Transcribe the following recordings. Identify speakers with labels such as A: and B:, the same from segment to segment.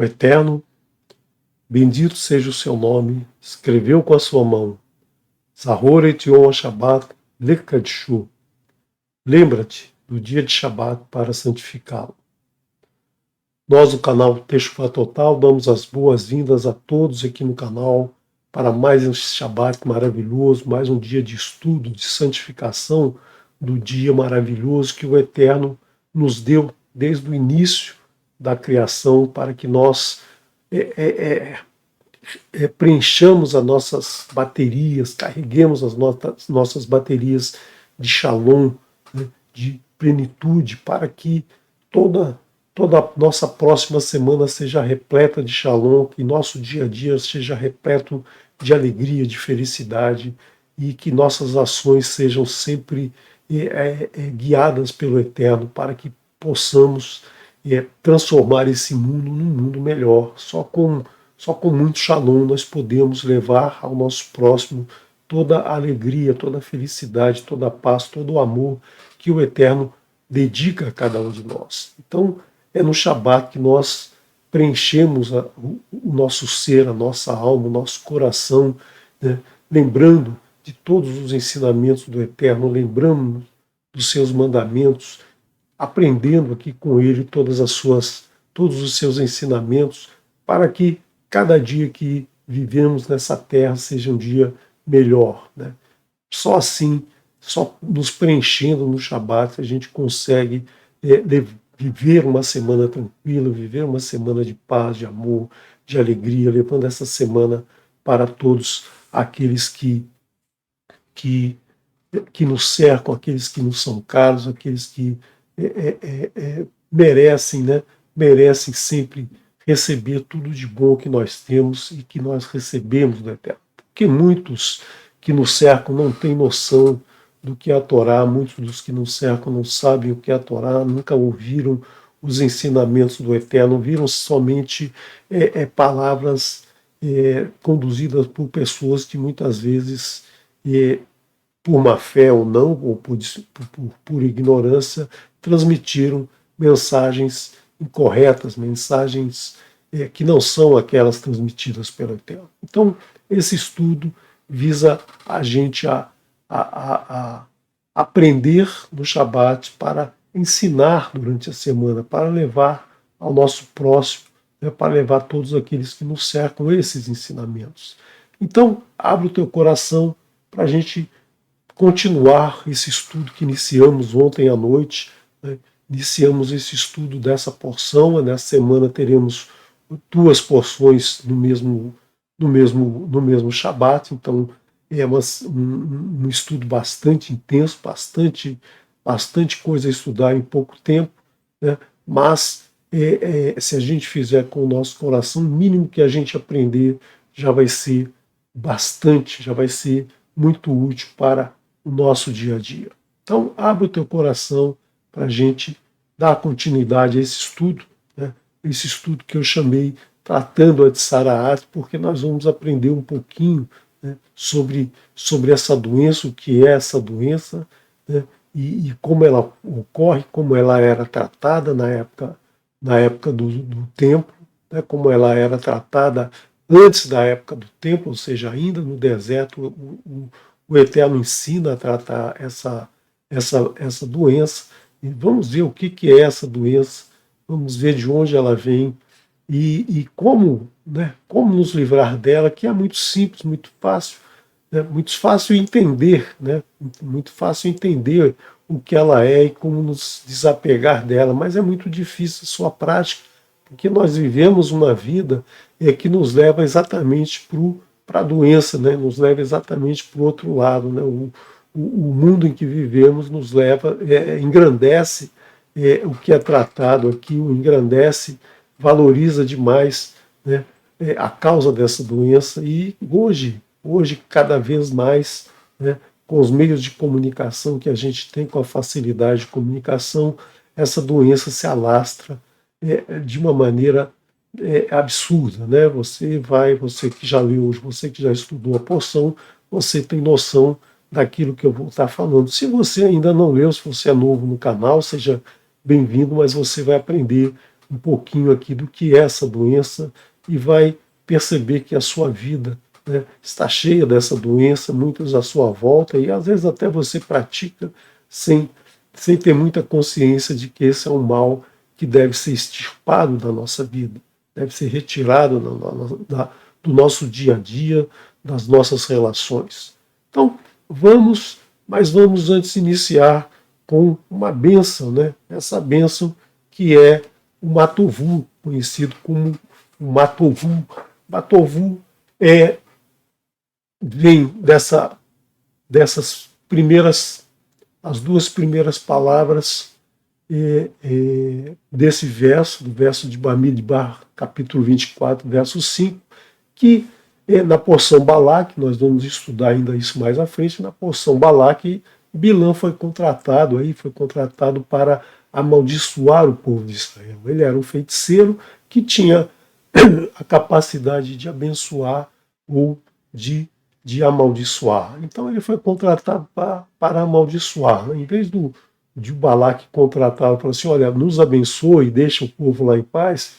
A: O Eterno, bendito seja o seu nome, escreveu com a sua mão. Zahor et Yom Shabbat Lekadshu. Lembra-te do dia de Shabbat para santificá-lo. Nós, do canal Teshuvah Total, damos as boas-vindas a todos aqui no canal para mais um Shabbat maravilhoso, mais um dia de estudo, de santificação do dia maravilhoso que o Eterno nos deu desde o início da criação para que nós preenchamos as nossas baterias, carreguemos as nossas baterias de shalom, né, de plenitude, para que toda a nossa próxima semana seja repleta de shalom, que nosso dia a dia seja repleto de alegria, de felicidade, e que nossas ações sejam sempre guiadas pelo Eterno, para que possamos transformar esse mundo num mundo melhor. Só com muito shalom nós podemos levar ao nosso próximo toda a alegria, toda a felicidade, toda a paz, todo o amor que o Eterno dedica a cada um de nós. Então, é no Shabat que nós preenchemos o nosso ser, a nossa alma, o nosso coração, né, lembrando de todos os ensinamentos do Eterno, lembrando dos seus mandamentos, aprendendo aqui com ele todos os seus ensinamentos, para que cada dia que vivemos nessa terra seja um dia melhor, né? Só assim, só nos preenchendo no Shabat, a gente consegue viver uma semana tranquila, viver uma semana de paz, de amor, de alegria, levando essa semana para todos aqueles que nos cercam, aqueles que nos são caros, aqueles que merecem, né? Merecem sempre receber tudo de bom que nós temos e que nós recebemos do Eterno. Porque muitos que nos cercam não têm noção do que é a Torá, muitos dos que nos cercam não sabem o que é a Torá, nunca ouviram os ensinamentos do Eterno, viram somente palavras conduzidas por pessoas que muitas vezes, por má fé ou não, ou por ignorância, transmitiram mensagens incorretas, mensagens que não são aquelas transmitidas pelo Eterno. Então, esse estudo visa a gente a aprender no Shabat para ensinar durante a semana, para levar ao nosso próximo, né, para levar a todos aqueles que nos cercam esses ensinamentos. Então, abre o teu coração para a gente continuar esse estudo que iniciamos ontem à noite, né? Iniciamos esse estudo dessa porção. Nessa semana teremos 2 porções no mesmo Shabat, então é um estudo bastante intenso, bastante coisa a estudar em pouco tempo, né? Mas se a gente fizer com o nosso coração, o mínimo que a gente aprender já vai ser bastante, já vai ser muito útil para o nosso dia a dia. Então, abre o teu coração para a gente dar continuidade a esse estudo, né? Esse estudo que eu chamei Tratando a Tsaraat, porque nós vamos aprender um pouquinho, né, sobre essa doença, o que é essa doença, né, e como ela ocorre, como ela era tratada na época do templo, né, como ela era tratada antes da época do templo, ou seja, ainda no deserto. O Eterno ensina a tratar essa doença. E vamos ver o que é essa doença, vamos ver de onde ela vem e como, né, como nos livrar dela, que é muito simples, muito fácil, né, muito fácil entender, né, muito fácil entender o que ela é e como nos desapegar dela, mas é muito difícil a sua prática, porque nós vivemos uma vida que nos leva exatamente para a doença, né, nos leva exatamente para o outro lado, né, o mundo em que vivemos nos leva, engrandece o que é tratado aqui, o engrandece, valoriza demais, né, a causa dessa doença. E hoje cada vez mais, né, com os meios de comunicação que a gente tem, com a facilidade de comunicação, essa doença se alastra de uma maneira absurda, né? Você que já leu hoje, você que já estudou a porção, você tem noção daquilo que eu vou estar falando. Se você ainda não leu, se você é novo no canal, seja bem-vindo, mas você vai aprender um pouquinho aqui do que é essa doença e vai perceber que a sua vida, né, está cheia dessa doença, muitos à sua volta, e às vezes até você pratica sem ter muita consciência de que esse é um mal que deve ser extirpado da nossa vida, deve ser retirado do nosso dia a dia, das nossas relações. Então, mas vamos antes iniciar com uma bênção, né? Essa bênção que é o Matovu, conhecido como o Matovu. Matovu vem dessas primeiras, as duas primeiras palavras desse verso, do verso de Bamidbar, capítulo 24, verso 5, que na porção Balaque, nós vamos estudar ainda isso mais à frente, na porção Balaque, Bilã foi contratado para amaldiçoar o povo de Israel. Ele era um feiticeiro que tinha a capacidade de abençoar ou de amaldiçoar. Então ele foi contratado para amaldiçoar. Em vez de Balaque contratá-lo para assim, olha, nos abençoe e deixa o povo lá em paz,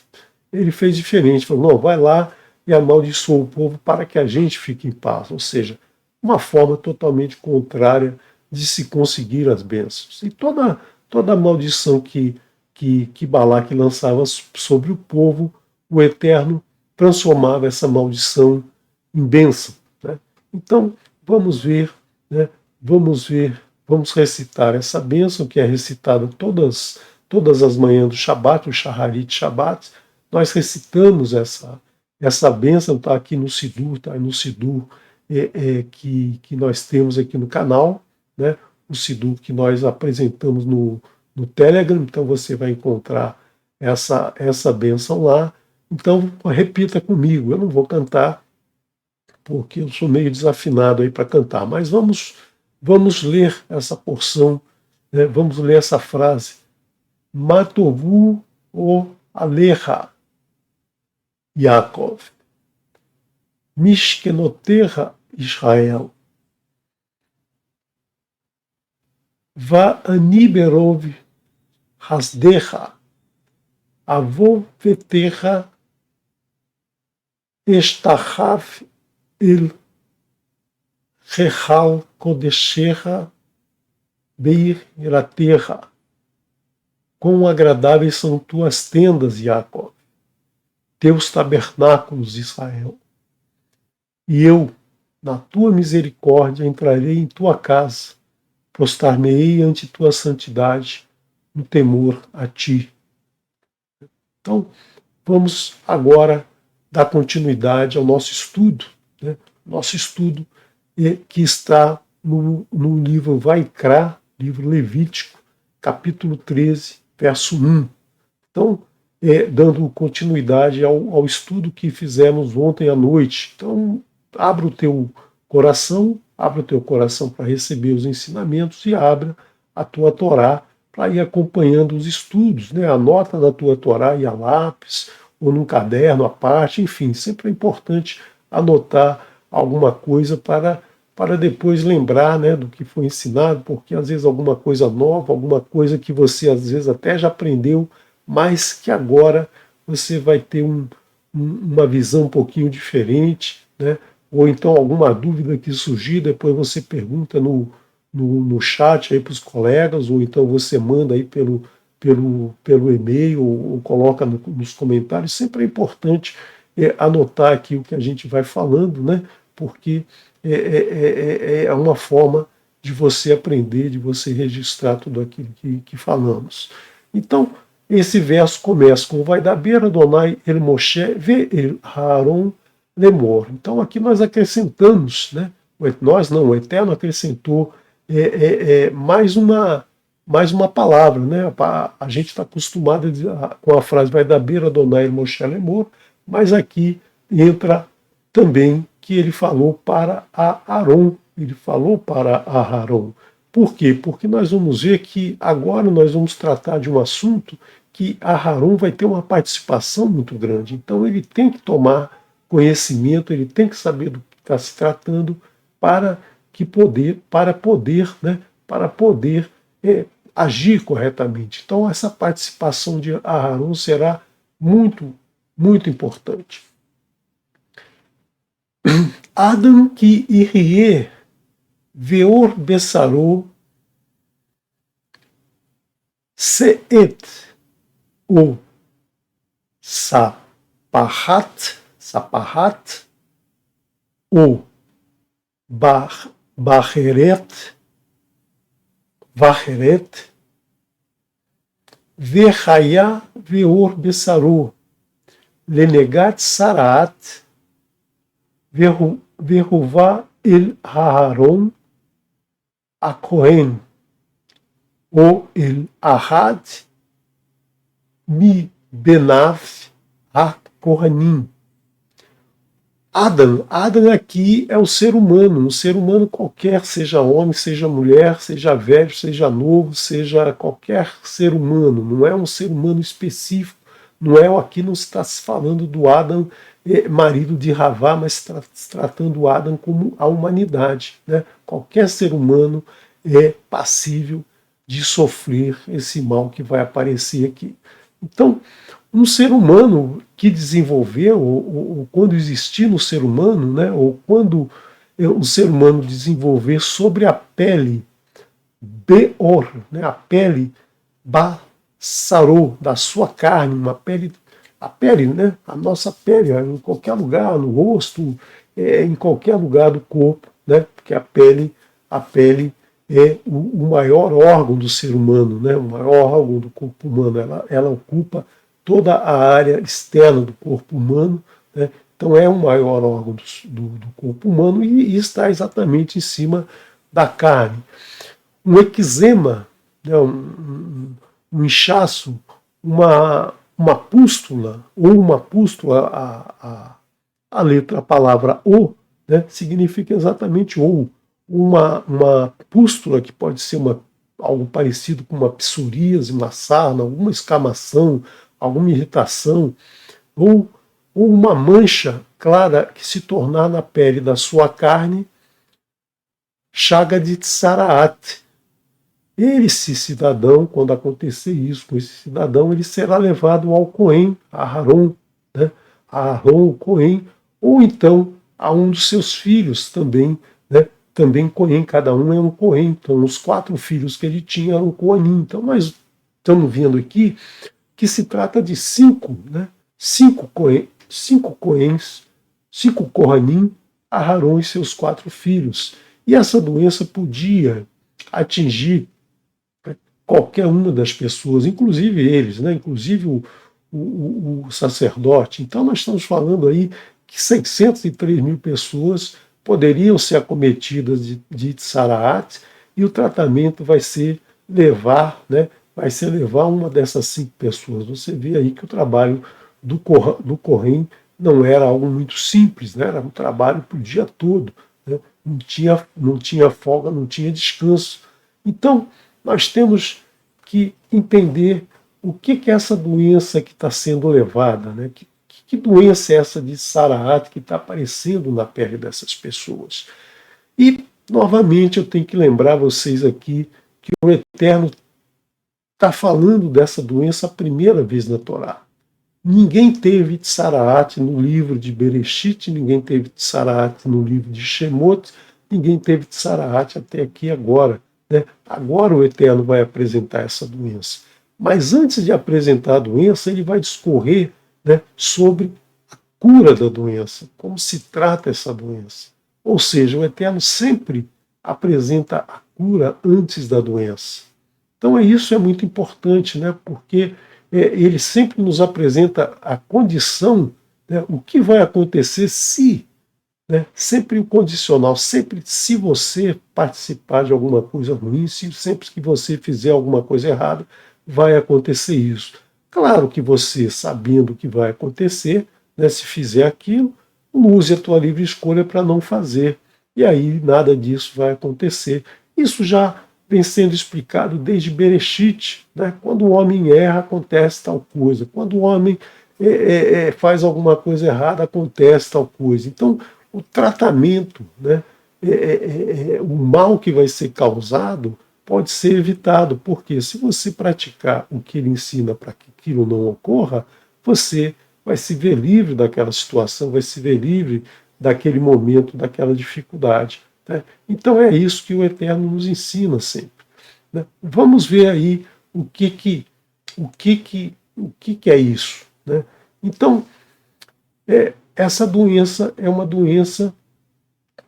A: ele fez diferente, falou, não, vai lá e amaldiçoa o povo para que a gente fique em paz. Ou seja, uma forma totalmente contrária de se conseguir as bênçãos. E toda a maldição que Balaque lançava sobre o povo, o Eterno transformava essa maldição em bênção. Né? Então, vamos ver, vamos recitar essa bênção que é recitada todas as manhãs do Shabat, o Shaharit Shabat. Nós recitamos essa bênção, está aqui no Sidur, está no Sidur que nós temos aqui no canal, né? O Sidur que nós apresentamos no Telegram, então você vai encontrar essa bênção lá. Então, repita comigo, eu não vou cantar, porque eu sou meio desafinado aí para cantar, mas vamos ler essa porção, né? Vamos ler essa frase. Matovu o Alecha, Yaakov, Mishkenoterra, Israel, Va'ani berov hasdecha, avov veterra, estachav el rechal kodeshecha, beir iraterra. Quão agradáveis são tuas tendas, Yaakov, teus tabernáculos, Israel. E eu, na tua misericórdia, entrarei em tua casa, prostrar-me-ei ante tua santidade, no temor a ti. Então, vamos agora dar continuidade ao nosso estudo, né? Nosso estudo que está no livro Vaikra, livro Levítico, capítulo 13, verso 1. Então, dando continuidade ao estudo que fizemos ontem à noite. Então, abra o teu coração para receber os ensinamentos e abra a tua Torá para ir acompanhando os estudos, né? Anota na tua Torá e a lápis, ou num caderno à parte, enfim, sempre é importante anotar alguma coisa para depois lembrar, né, do que foi ensinado, porque às vezes alguma coisa nova, alguma coisa que você às vezes até já aprendeu, mas que agora você vai ter uma visão um pouquinho diferente, né? Ou então alguma dúvida que surgir, depois você pergunta no chat aí para os colegas, ou então você manda aí pelo e-mail, ou coloca nos comentários. Sempre é importante anotar aqui o que a gente vai falando, né? Porque é uma forma de você aprender, de você registrar tudo aquilo que falamos. Então, esse verso começa com vai da beira Adonai el Moshe ve el Aaron lemor. Então aqui nós acrescentamos, né? O Eterno acrescentou mais uma palavra, né? A gente está acostumado com a frase vai da beira Adonai el Moshe lemor, mas aqui entra também que ele falou para Aaron, ele falou para Aharon. Por quê? Porque nós vamos ver que agora nós vamos tratar de um assunto que Aharon vai ter uma participação muito grande. Então ele tem que tomar conhecimento, ele tem que saber do que está se tratando para poder agir corretamente. Então essa participação de Aharon será muito, muito importante. Adam ki irie veor besaro seet o sapahat o Vacheret Vechaya Veor Bessaro Lenegat Saraat Veruvá El Haharon a Cohen o El Ahad Mi Benav a Kohanim. Adam aqui é o ser humano, um ser humano qualquer, seja homem, seja mulher, seja velho, seja novo, seja qualquer ser humano, não é um ser humano específico, aqui não está se falando do Adam, marido de Havá, mas está se tratando do Adam como a humanidade, né? Qualquer ser humano é passível de sofrer esse mal que vai aparecer aqui. Então, um ser humano que desenvolveu, ou quando existir no ser humano, né, ou quando o ser humano desenvolver sobre a pele beor, né, a pele basarô, da sua carne, a pele, né, a nossa pele, em qualquer lugar, no rosto, em qualquer lugar do corpo, né, porque a pele é o maior órgão do ser humano, né, o maior órgão do corpo humano, ela ocupa toda a área externa do corpo humano, né? Então é o maior órgão do corpo humano e está exatamente em cima da carne. Um eczema, né? um inchaço, uma pústula, ou uma pústula, a palavra o, né? Significa exatamente ou. Uma pústula que pode ser algo parecido com uma psoríase, uma sarna, alguma escamação, alguma irritação, ou uma mancha clara que se tornar na pele da sua carne, chaga de Tsaraat. Esse cidadão, quando acontecer isso com esse cidadão, ele será levado ao Cohen, a Aharon, né? A Aharon, o Cohen, ou então a um dos seus filhos também, né? Também Cohen, cada um é um Cohen. Então, os 4 filhos que ele tinha eram Cohenim. Então, nós estamos vendo aqui que se trata de 5, né? 5 Cohens, 5 Kohanim, Aharon e seus 4 filhos. E essa doença podia atingir qualquer uma das pessoas, inclusive eles, né? Inclusive o sacerdote. Então nós estamos falando aí que 603 mil pessoas poderiam ser acometidas de Tsaraat, e o tratamento vai ser levar uma dessas 5 pessoas. Você vê aí que o trabalho do Kohen não era algo muito simples, né? Era um trabalho para o dia todo, né? Não tinha folga, não tinha descanso. Então, nós temos que entender o que é essa doença que está sendo levada, né? Que doença é essa de Tsaraat que está aparecendo na pele dessas pessoas? E, novamente, eu tenho que lembrar vocês aqui que o Eterno está falando dessa doença a primeira vez na Torá. Ninguém teve Tsaraat no livro de Bereshit, ninguém teve Tsaraat no livro de Shemot, ninguém teve Tsaraat até aqui agora, né? Agora o Eterno vai apresentar essa doença. Mas antes de apresentar a doença, ele vai discorrer, né, sobre a cura da doença, como se trata essa doença. Ou seja, o Eterno sempre apresenta a cura antes da doença. Então isso é muito importante, né, porque ele sempre nos apresenta a condição, né, o que vai acontecer se, né, sempre o condicional, sempre se você participar de alguma coisa ruim, sempre que você fizer alguma coisa errada, vai acontecer isso. Claro que você, sabendo o que vai acontecer, né, se fizer aquilo, use a tua livre escolha para não fazer. E aí nada disso vai acontecer. Isso já vem sendo explicado desde Bereshit, né? Quando o homem erra, acontece tal coisa. Quando o homem faz alguma coisa errada, acontece tal coisa. Então, o tratamento, né, o mal que vai ser causado pode ser evitado, porque se você praticar o que ele ensina para que aquilo não ocorra, você vai se ver livre daquela situação, vai se ver livre daquele momento, daquela dificuldade. Né? Então é isso que o Eterno nos ensina sempre. Né? Vamos ver aí o que é isso. Né? Então, essa doença é uma doença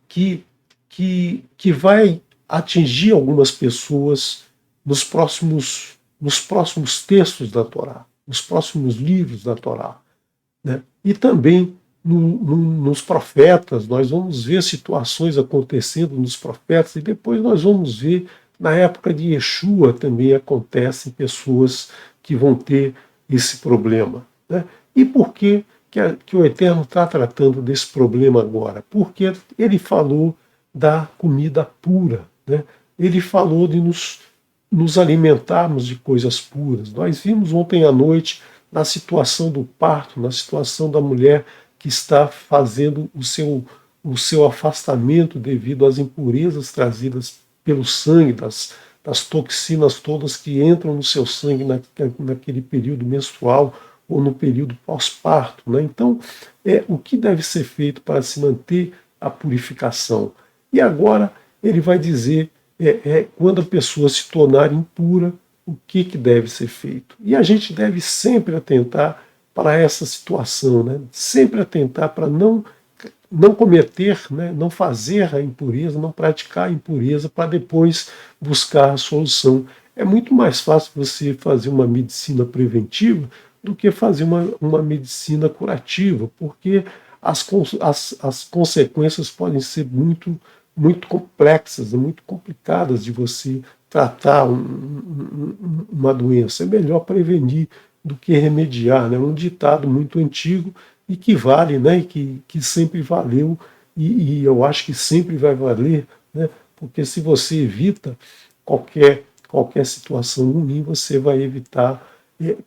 A: que vai atingir algumas pessoas nos próximos textos da Torá, nos próximos livros da Torá. Né? E também nos profetas, nós vamos ver situações acontecendo nos profetas, e depois nós vamos ver, na época de Yeshua também acontecem pessoas que vão ter esse problema. Né? E por que o Eterno está tratando desse problema agora? Porque ele falou da comida pura. Né? Ele falou de nos alimentarmos de coisas puras. Nós vimos ontem à noite na situação do parto, na situação da mulher que está fazendo o seu afastamento devido às impurezas trazidas pelo sangue, das toxinas todas que entram no seu sangue naquele período menstrual ou no período pós-parto. Né? Então, o que deve ser feito para se manter a purificação? E agora ele vai dizer quando a pessoa se tornar impura, o que deve ser feito. E a gente deve sempre atentar para essa situação, né? Sempre atentar para não cometer, né? Não fazer a impureza, não praticar a impureza, para depois buscar a solução. É muito mais fácil você fazer uma medicina preventiva do que fazer uma medicina curativa, porque as consequências podem ser muito complexas, muito complicadas de você tratar uma doença. É melhor prevenir do que remediar. Né? Um ditado muito antigo e que vale, né? que sempre valeu, e eu acho que sempre vai valer, né? Porque se você evita qualquer situação ruim, você vai evitar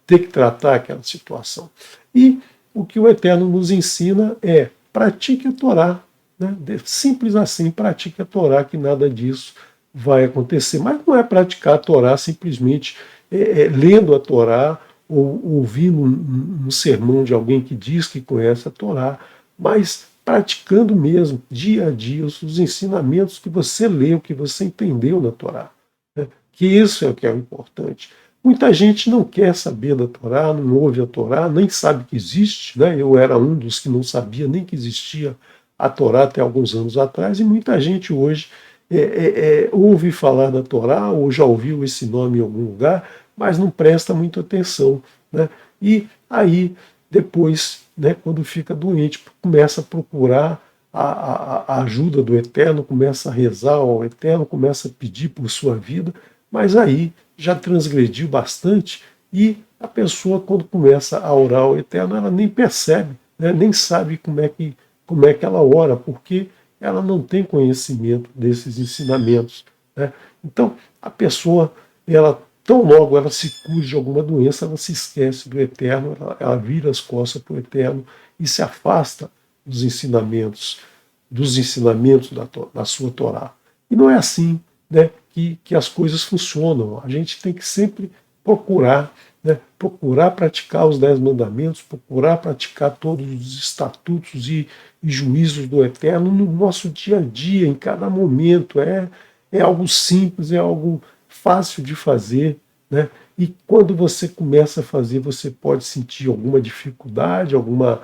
A: ter que tratar aquela situação. E o que o Eterno nos ensina é: pratique a Torá. Né? Simples assim, pratique a Torá, que nada disso vai acontecer. Mas não é praticar a Torá simplesmente lendo a Torá ou ouvindo um sermão de alguém que diz que conhece a Torá, mas praticando mesmo, dia a dia, os ensinamentos que você leu, que você entendeu na Torá. Né? Que isso é o que é o importante. Muita gente não quer saber da Torá, não ouve a Torá, nem sabe que existe. Né? Eu era um dos que não sabia nem que existia a Torá até alguns anos atrás, e muita gente hoje ouve falar da Torá, ou já ouviu esse nome em algum lugar, mas não presta muita atenção. Né? E aí, depois, né, quando fica doente, começa a procurar a ajuda do Eterno, começa a rezar ao Eterno, começa a pedir por sua vida, mas aí já transgrediu bastante, e a pessoa, quando começa a orar ao Eterno, ela nem percebe, né, nem sabe como é que ela ora, porque ela não tem conhecimento desses ensinamentos. Né? Então, a pessoa, tão logo ela se cure de alguma doença, ela se esquece do Eterno, ela vira as costas para o Eterno e se afasta dos ensinamentos da sua Torá. E não é assim, né, que as coisas funcionam. A gente tem que sempre procurar, né, procurar praticar os 10 mandamentos, procurar praticar todos os estatutos e juízos do Eterno no nosso dia a dia, em cada momento. É algo simples, é algo fácil de fazer. Né? E quando você começa a fazer, você pode sentir alguma dificuldade, alguma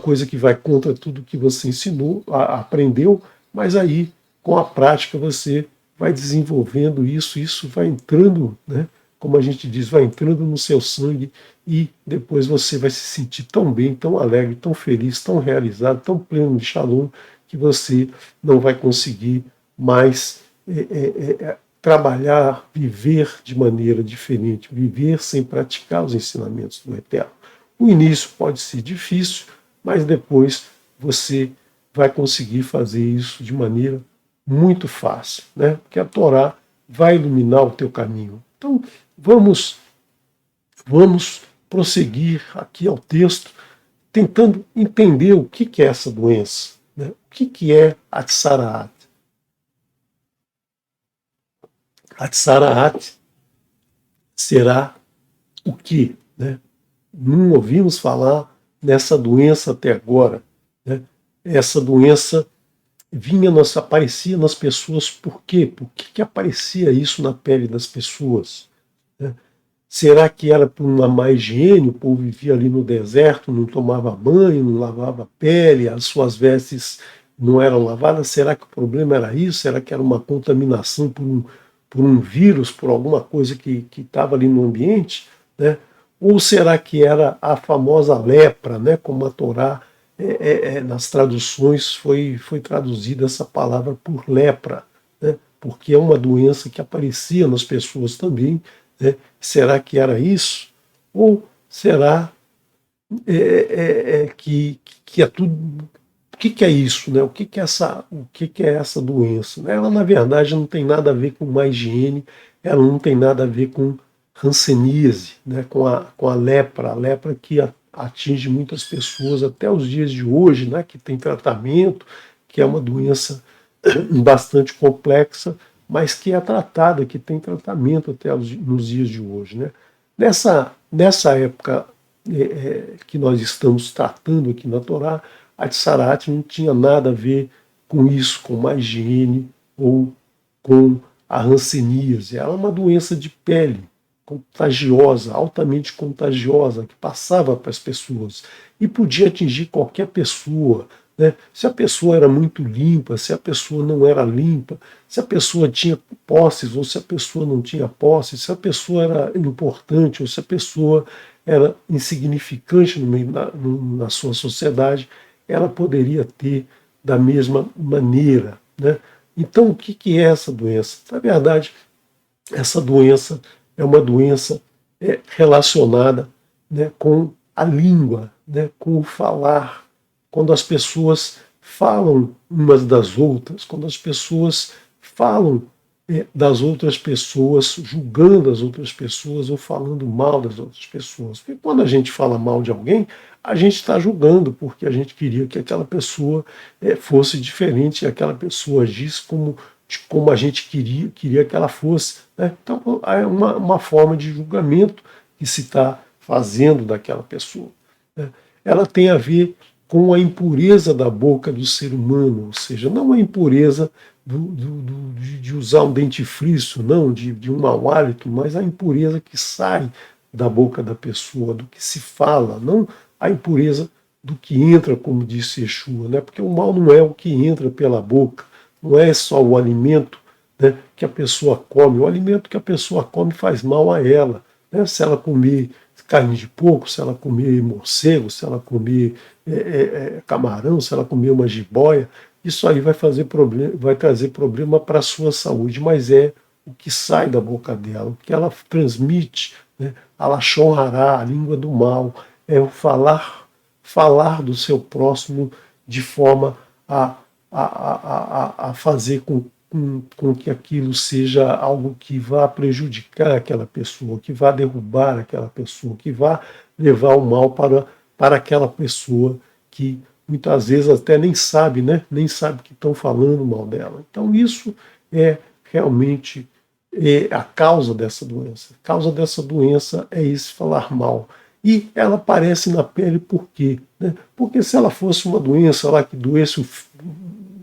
A: coisa que vai contra tudo que você ensinou, aprendeu, mas aí, com a prática, você vai desenvolvendo isso vai entrando, né? Como a gente diz, vai entrando no seu sangue, e depois você vai se sentir tão bem, tão alegre, tão feliz, tão realizado, tão pleno de Shalom, que você não vai conseguir mais trabalhar, viver de maneira diferente, viver sem praticar os ensinamentos do Eterno. O início pode ser difícil, mas depois você vai conseguir fazer isso de maneira muito fácil, né? Porque a Torá vai iluminar o teu caminho. Então, vamos prosseguir aqui ao texto, tentando entender o que é essa doença, né? O que é a Tsaraat. A Tsaraat será o quê? Né? não ouvimos falar nessa doença até agora, né? Essa doença aparecia nas pessoas por quê? Por que aparecia isso na pele das pessoas, né? Será que era por uma má higiene? O povo vivia ali no deserto, não tomava banho, não lavava a pele, as suas vestes não eram lavadas? Será que o problema era isso? Será que era uma contaminação por um vírus, por alguma coisa que estava ali no ambiente, né? Ou será que era a famosa lepra, né? Como a Torá, nas traduções, foi traduzida essa palavra por lepra, né? Porque é uma doença que aparecia nas pessoas também, né? Será que era isso? Ou será que é tudo? O que é isso, né? O que é essa doença? Ela, na verdade, não tem nada a ver com má higiene, ela não tem nada a ver com hanseníase, né? Com a lepra que atinge muitas pessoas até os dias de hoje, né? Que tem tratamento, que é uma doença bastante complexa, mas que é tratada, que tem tratamento até nos dias de hoje, né? Nessa época que nós estamos tratando aqui na Torá, a Tsarat não tinha nada a ver com isso, com má higiene ou com a hanseníase. Era uma doença de pele, contagiosa, altamente contagiosa, que passava para as pessoas e podia atingir qualquer pessoa, né? Se a pessoa era muito limpa, se a pessoa não era limpa, se a pessoa tinha posses ou se a pessoa não tinha posses, se a pessoa era importante ou se a pessoa era insignificante na sua sociedade, ela poderia ter da mesma maneira, né? Então, o que é essa doença? Na verdade, essa doença é uma doença relacionada, né, com a língua, né, com o falar. Quando as pessoas falam umas das outras, quando as pessoas falam das outras pessoas, julgando as outras pessoas ou falando mal das outras pessoas. Porque quando a gente fala mal de alguém, a gente está julgando, porque a gente queria que aquela pessoa fosse diferente, que aquela pessoa agisse como a gente queria que ela fosse, né? Então é uma forma de julgamento que se está fazendo daquela pessoa, né? Ela tem a ver com a impureza da boca do ser humano, ou seja, não a impureza de usar um dentifrício, não, de um mau hálito, mas a impureza que sai da boca da pessoa, do que se fala, não a impureza do que entra, como disse Yeshua, né? Porque o mal não é o que entra pela boca, não é só o alimento, né, que a pessoa come. O alimento que a pessoa come faz mal a ela, né? Se ela comer carne de porco, se ela comer morcego, se ela comer camarão, se ela comer uma jiboia, isso aí vai trazer problema para a sua saúde, mas é o que sai da boca dela, o que ela transmite, né? A Lashon Hará, a língua do mal, é o falar do seu próximo de forma a fazer com que aquilo seja algo que vá prejudicar aquela pessoa, que vá derrubar aquela pessoa, que vá levar o mal para aquela pessoa que muitas vezes até nem sabe, né? Nem sabe que estão falando mal dela. Então isso é realmente a causa dessa doença. A causa dessa doença é esse falar mal. E ela aparece na pele por quê? Né? Porque se ela fosse uma doença lá que doesse o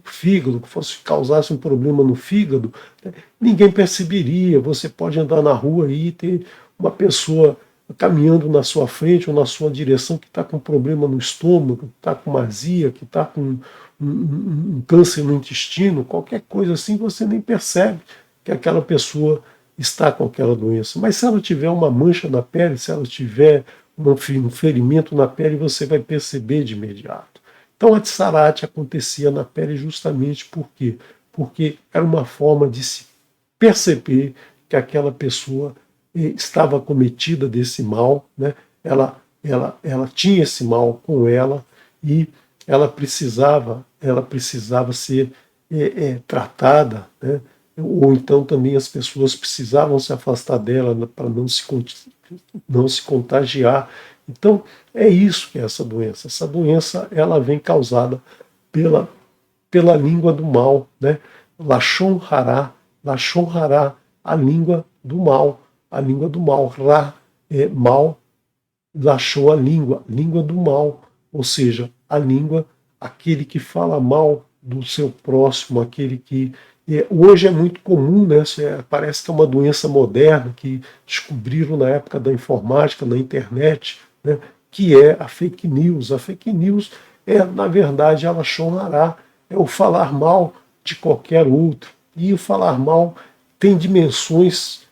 A: fígado, que causasse um problema no fígado, né, ninguém perceberia. Você pode andar na rua e ter uma pessoa caminhando na sua frente ou na sua direção que está com problema no estômago, que está com azia, que está com um câncer no intestino, qualquer coisa assim, você nem percebe que aquela pessoa está com aquela doença. Mas se ela tiver uma mancha na pele, se ela tiver um ferimento na pele, você vai perceber de imediato. Então a tsarate acontecia na pele justamente por quê? Porque era uma forma de se perceber que aquela pessoa estava cometida desse mal, né? Ela tinha esse mal com ela e ela precisava ser tratada, né? Ou então também as pessoas precisavam se afastar dela para não se contagiar. Então é isso que é essa doença. Essa doença ela vem causada pela língua do mal, né? Lashon Hará, a língua do mal, a língua do mal. Ra é mal, Lachon, a língua do mal, ou seja, a língua, aquele que fala mal do seu próximo, aquele que hoje é muito comum, né? Parece que é uma doença moderna que descobriram na época da informática, na internet, né? Que é a fake news. A fake news é, na verdade, a Lachon Hará, é o falar mal de qualquer outro. E o falar mal tem dimensões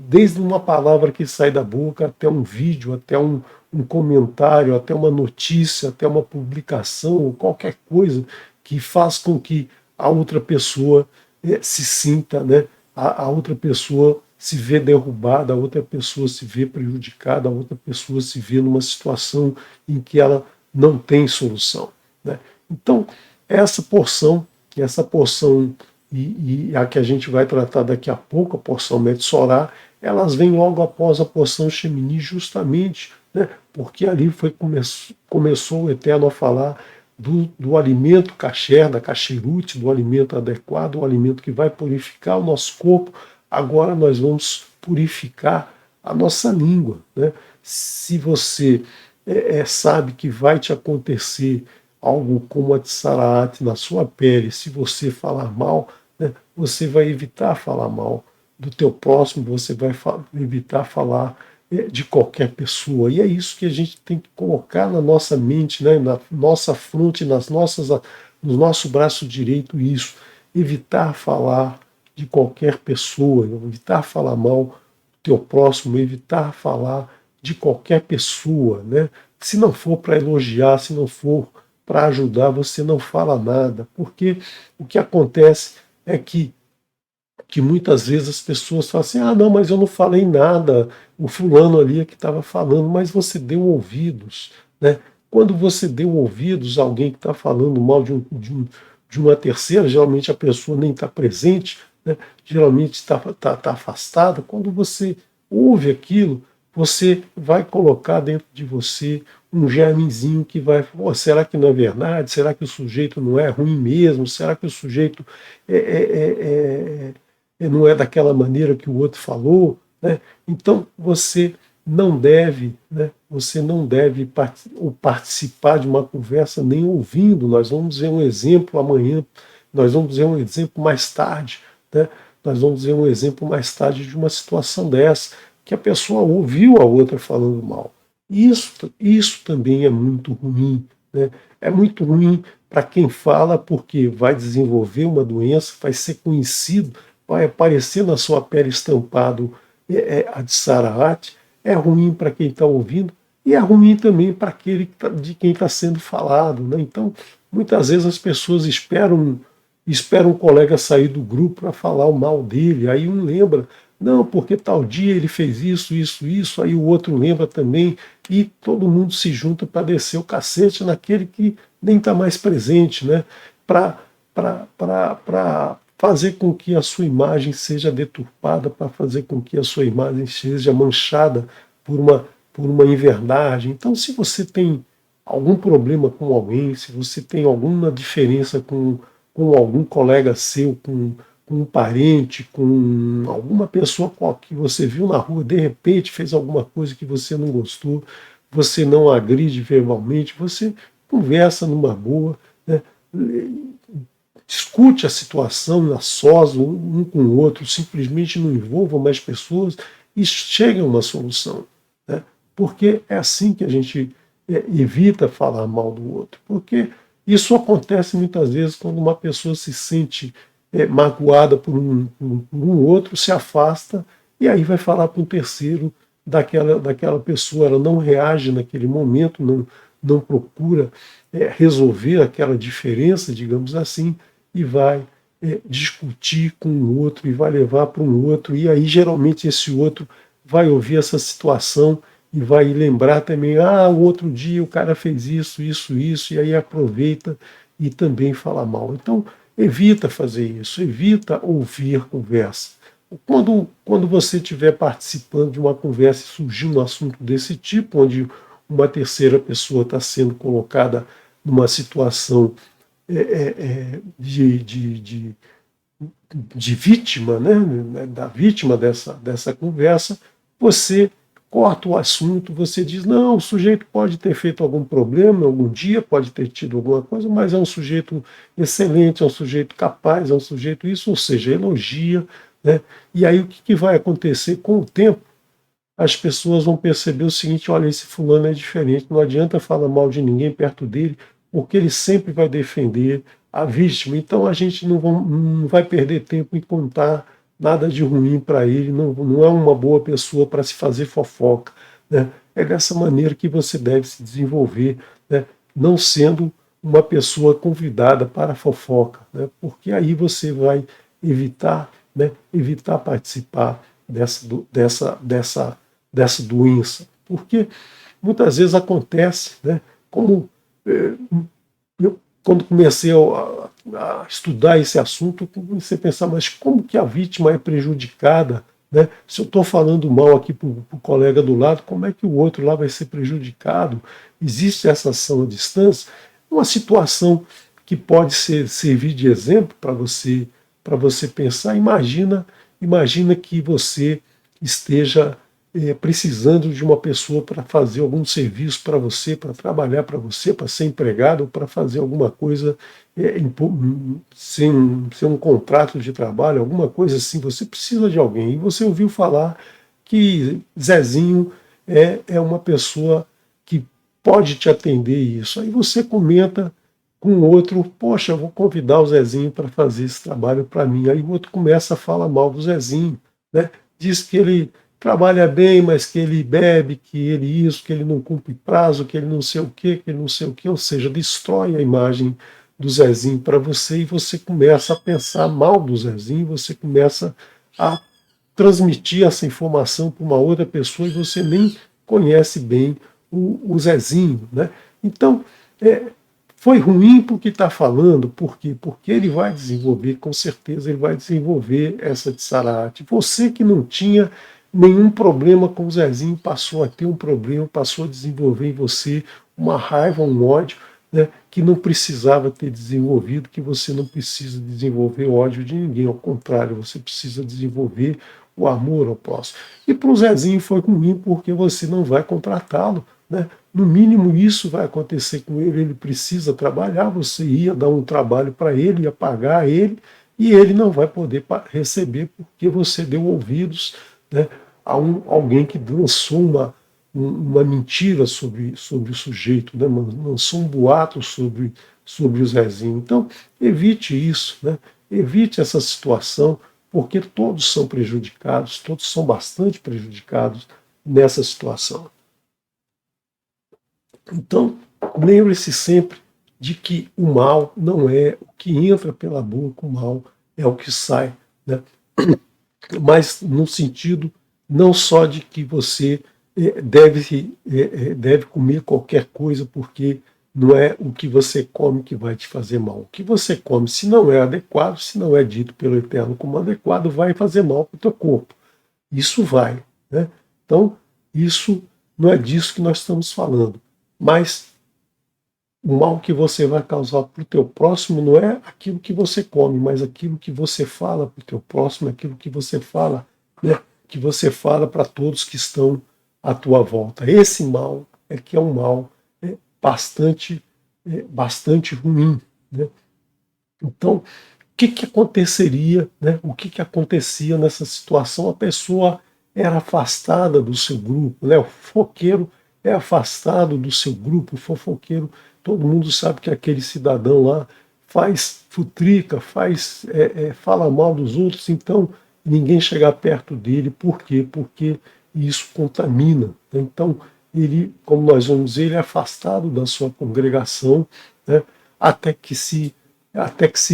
A: desde uma palavra que sai da boca até um vídeo, até um comentário, até uma notícia, até uma publicação, ou qualquer coisa que faz com que a outra pessoa se sinta, né, a outra pessoa se vê derrubada, a outra pessoa se vê prejudicada, a outra pessoa se vê numa situação em que ela não tem solução. Né? Então, essa porção e a que a gente vai tratar daqui a pouco, a porção Metsorá, elas vêm logo após a porção Shemini, justamente, né, porque ali começou o Eterno a falar do alimento kasher, da kasherut, do alimento adequado, o alimento que vai purificar o nosso corpo. Agora nós vamos purificar a nossa língua. Né? Se você sabe que vai te acontecer algo como a tsaraat na sua pele, se você falar mal, né, você vai evitar falar mal do teu próximo, você vai evitar falar de qualquer pessoa. E é isso que a gente tem que colocar na nossa mente, né, na nossa fronte, no nosso braço direito, isso. Evitar falar de qualquer pessoa, evitar falar mal do teu próximo, evitar falar de qualquer pessoa. Né? Se não for para elogiar, se não for para ajudar, você não fala nada, porque o que acontece é que muitas vezes as pessoas falam assim, ah, não, mas eu não falei nada, o fulano ali é que estava falando, mas você deu ouvidos. Né? Quando você deu ouvidos a alguém que está falando mal de uma terceira, geralmente a pessoa nem está presente, né? Geralmente está afastada, quando você ouve aquilo, você vai colocar dentro de você um germezinho que vai, oh, será que não é verdade? Será que o sujeito não é ruim mesmo? Será que o sujeito não é daquela maneira que o outro falou? Né? Então você não deve participar de uma conversa nem ouvindo. Nós vamos ver um exemplo amanhã, nós vamos ver um exemplo mais tarde, né? Nós vamos ver um exemplo mais tarde de uma situação dessa, que a pessoa ouviu a outra falando mal. Isso também é muito ruim. Né? É muito ruim para quem fala, porque vai desenvolver uma doença, vai ser conhecido, vai aparecer na sua pele estampado a de Sarahat. É ruim para quem está ouvindo e é ruim também para aquele de quem está sendo falado. Né? Então, muitas vezes as pessoas esperam um colega sair do grupo para falar o mal dele, aí um lembra, não, porque tal dia ele fez isso, isso, isso, aí o outro lembra também, e todo mundo se junta para descer o cacete naquele que nem está mais presente, né? Para fazer com que a sua imagem seja deturpada, para fazer com que a sua imagem seja manchada por uma inverdade. Então, se você tem algum problema com alguém, se você tem alguma diferença com algum colega seu, com um parente, com alguma pessoa que você viu na rua, de repente fez alguma coisa que você não gostou, você não agride verbalmente, você conversa numa boa, né? Discute a situação a sós, um com o outro, simplesmente não envolva mais pessoas e chegue a uma solução. Né? Porque é assim que a gente evita falar mal do outro. Porque isso acontece muitas vezes quando uma pessoa se sente magoada por um outro, se afasta e aí vai falar para um terceiro daquela pessoa. Ela não reage naquele momento, não procura resolver aquela diferença, digamos assim, e vai discutir com o outro e vai levar para um outro, e aí geralmente esse outro vai ouvir essa situação e vai lembrar também, o outro dia o cara fez isso, isso, isso, e aí aproveita e também fala mal. Então, evita fazer isso, evita ouvir conversa. Quando você estiver participando de uma conversa e surgir um assunto desse tipo, onde uma terceira pessoa está sendo colocada numa situação de vítima, né, da vítima dessa conversa, você corta o assunto, você diz, não, o sujeito pode ter feito algum problema algum dia, pode ter tido alguma coisa, mas é um sujeito excelente, é um sujeito capaz, é um sujeito isso, ou seja, elogia, né? E aí o que vai acontecer com o tempo? As pessoas vão perceber o seguinte, olha, esse fulano é diferente, não adianta falar mal de ninguém perto dele, porque ele sempre vai defender a vítima. Então a gente não vai perder tempo em contar nada de ruim para ele, não é uma boa pessoa para se fazer fofoca, né? É dessa maneira que você deve se desenvolver, né? Não sendo uma pessoa convidada para a fofoca, né? Porque aí você vai evitar, né, evitar participar dessa doença. Porque muitas vezes acontece, né, como eu, quando comecei a estudar esse assunto, eu comecei a pensar, mas como que a vítima é prejudicada? Né? Se eu estou falando mal aqui para o colega do lado, como é que o outro lá vai ser prejudicado? Existe essa ação à distância? Uma situação que pode servir de exemplo para você pensar. Imagina que você esteja precisando de uma pessoa para fazer algum serviço para você, para trabalhar para você, para ser empregado, ou para fazer alguma coisa sem um contrato de trabalho, alguma coisa assim. Você precisa de alguém. E você ouviu falar que Zezinho é uma pessoa que pode te atender isso. Aí você comenta com o outro, poxa, eu vou convidar o Zezinho para fazer esse trabalho para mim. Aí o outro começa a falar mal do Zezinho, né? Diz que ele trabalha bem, mas que ele bebe, que ele isso, que ele não cumpre prazo, que ele não sei o quê, que ele não sei o quê, ou seja, destrói a imagem do Zezinho para você e você começa a pensar mal do Zezinho, você começa a transmitir essa informação para uma outra pessoa e você nem conhece bem o Zezinho, né? Então, foi ruim porque está falando, por quê? Porque ele vai desenvolver, com certeza, ele vai desenvolver essa de Sarate. Você que não tinha nenhum problema com o Zezinho, passou a ter um problema, passou a desenvolver em você uma raiva, um ódio, né, que não precisava ter desenvolvido, que você não precisa desenvolver ódio de ninguém, ao contrário, você precisa desenvolver o amor ao próximo. E para o Zezinho foi ruim porque você não vai contratá-lo, né? No mínimo isso vai acontecer com ele precisa trabalhar, você ia dar um trabalho para ele, ia pagar ele, e ele não vai poder receber porque você deu ouvidos, né, a alguém que lançou uma mentira sobre o sujeito, né, lançou um boato sobre o Zezinho. Então, evite isso, né, evite essa situação, porque todos são prejudicados, todos são bastante prejudicados nessa situação. Então, lembre-se sempre de que o mal não é o que entra pela boca, o mal é o que sai, né? Mas no sentido não só de que você deve comer qualquer coisa porque não é o que você come que vai te fazer mal. O que você come, se não é adequado, se não é dito pelo Eterno como adequado, vai fazer mal para o teu corpo. Isso vai, né? Então, isso não é disso que nós estamos falando. Mas o mal que você vai causar para o teu próximo não é aquilo que você come, mas aquilo que você fala para o teu próximo, aquilo que você fala, né, que você fala para todos que estão à tua volta. Esse mal é que é um mal bastante, bastante ruim, né? Então, o que aconteceria, né? O que acontecia nessa situação? A pessoa era afastada do seu grupo, né? O fofoqueiro é afastado do seu grupo, o fofoqueiro, todo mundo sabe que aquele cidadão lá faz futrica, fala mal dos outros, então ninguém chega perto dele. Por quê? Porque isso contamina. Então, ele, como nós vamos dizer, ele é afastado da sua congregação, né? até que se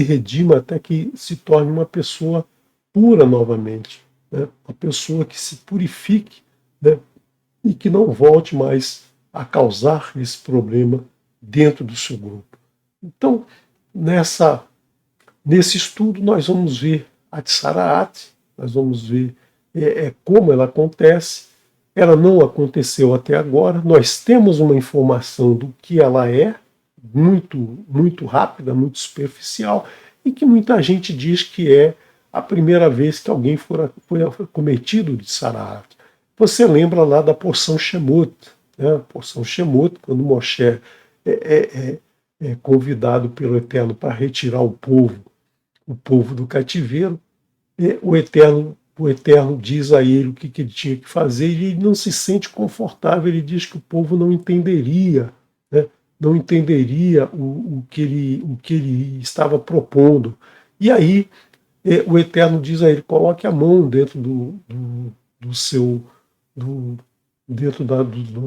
A: redima, até que se torne uma pessoa pura novamente, né? Uma pessoa que se purifique, né? E que não volte mais a causar esse problema dentro do seu grupo. Então, nesse estudo, nós vamos ver a Tsaraat, nós vamos ver como ela acontece. Ela não aconteceu até agora, nós temos uma informação do que ela é, muito, muito rápida, muito superficial, e que muita gente diz que é a primeira vez que alguém foi cometido de Tsaraat. você lembra lá da porção Shemot, né? A porção Shemot, quando Moshe é convidado pelo Eterno para retirar o povo do cativeiro, o Eterno diz a ele o que ele tinha que fazer e ele não se sente confortável. Ele diz que o povo não entenderia, né? Não entenderia o que ele estava propondo. E aí o Eterno diz a ele: coloque a mão dentro do seu do, dentro da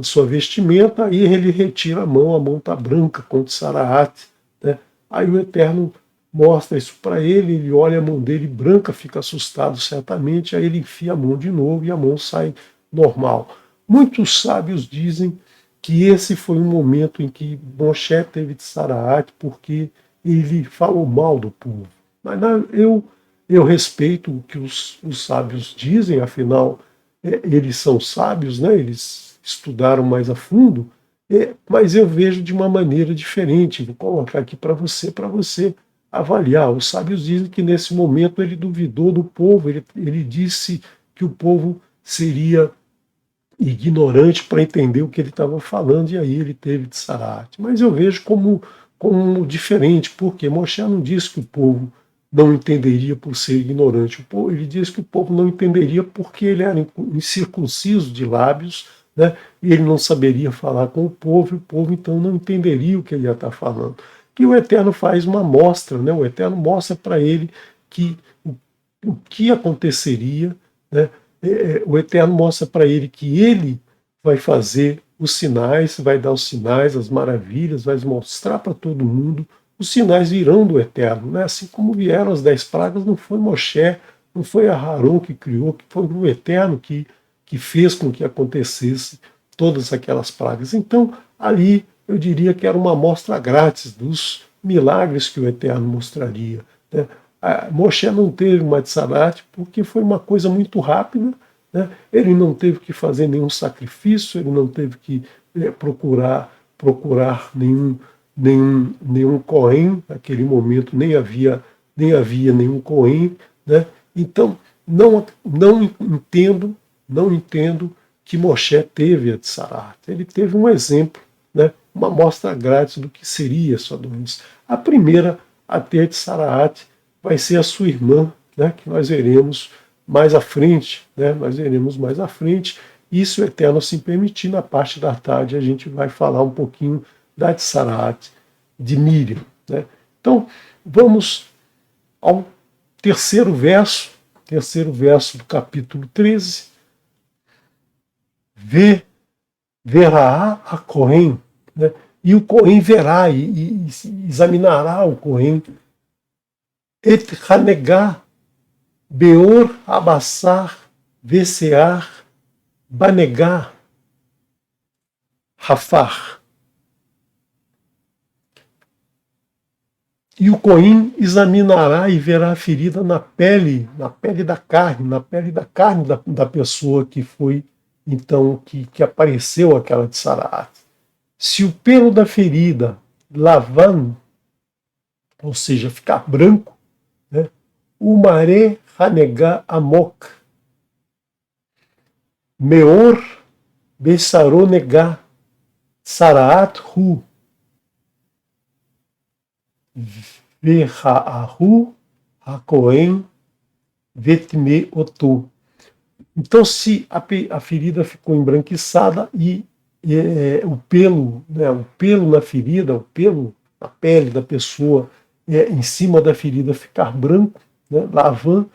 A: sua vestimenta. Aí ele retira a mão está branca como de Saraat, né? Aí o Eterno mostra isso para ele, ele olha a mão dele branca, fica assustado certamente, aí ele enfia a mão de novo e a mão sai normal. Muitos sábios dizem que esse foi um momento em que Moshe teve de Saraat porque ele falou mal do povo. Mas eu respeito o que os sábios dizem, afinal, eles são sábios, né? Eles estudaram mais a fundo, mas eu vejo de uma maneira diferente. Vou colocar aqui para você avaliar. Os sábios dizem que nesse momento ele duvidou do povo, ele disse que o povo seria ignorante para entender o que ele estava falando, e aí ele teve de Tsarat. Mas eu vejo como diferente, porque Moshe não disse que o povo não entenderia por ser ignorante. Ele disse que o povo não entenderia porque ele era incircunciso de lábios, né, e ele não saberia falar com o povo então não entenderia o que ele ia estar falando. E o Eterno faz uma mostra, né, o Eterno mostra para ele que o que aconteceria, né, o Eterno mostra para ele que ele vai fazer os sinais, vai dar os sinais, as maravilhas, vai mostrar para todo mundo. Os sinais virão do Eterno, né? Assim como vieram as 10 pragas, não foi Moshe, não foi Aharon que criou, que foi o Eterno que fez com que acontecesse todas aquelas pragas. Então, ali eu diria que era uma amostra grátis dos milagres que o Eterno mostraria, né? Moshe não teve uma Tsarat porque foi uma coisa muito rápida, né? Ele não teve que fazer nenhum sacrifício, ele não teve que procurar nenhum Cohen naquele momento, nem havia nenhum Cohen, né? Então não entendo que Moshe teve a Tsarat. Ele teve um exemplo, né? Uma amostra grátis do que seria a sua doença. A primeira a ter Tsarat vai ser a sua irmã, né, que nós veremos mais à frente, né, e se o Eterno assim permitir, na parte da tarde a gente vai falar um pouquinho da Tsarat de Miriam, né. Então, vamos ao terceiro verso do capítulo 13, verá a Cohen, né, e o Cohen verá e examinará o Cohen, et hanegá beor abassar vesear banegá rafar. E o Cohen examinará e verá a ferida na pele da carne da pessoa que foi, então, que apareceu aquela Tsarat. Se o pelo da ferida lavan, ou seja, ficar branco, né, o maré hanegá amok, meor besaronegá saraat hu, verraahu hakohen vetme otu. Então, se a ferida ficou embranquiçada e o pelo, né, o pelo na ferida, o pelo na pele da pessoa em cima da ferida ficar branco, né, lavan,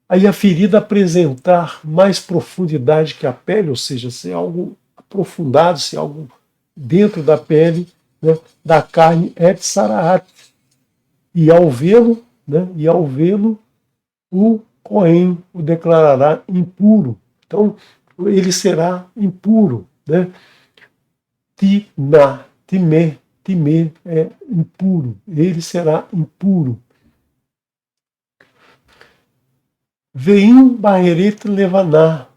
A: aí a ferida apresentar mais profundidade que a pele, ou seja, ser algo aprofundado, ser algo dentro da pele, né, da carne, é tsaraat. E ao vê-lo, o Cohen o declarará impuro. Então, ele será impuro, né? Time é impuro. Ele será impuro. Veim barreret levaná,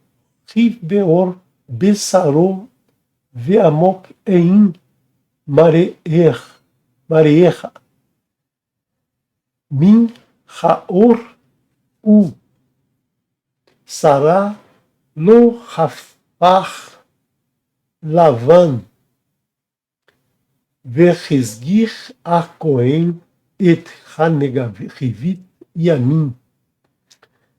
A: riv beor besarô veamok ein mareer, min haor u sará Lo hafar lavan verhizgir a Cohen et hanegavit yamin.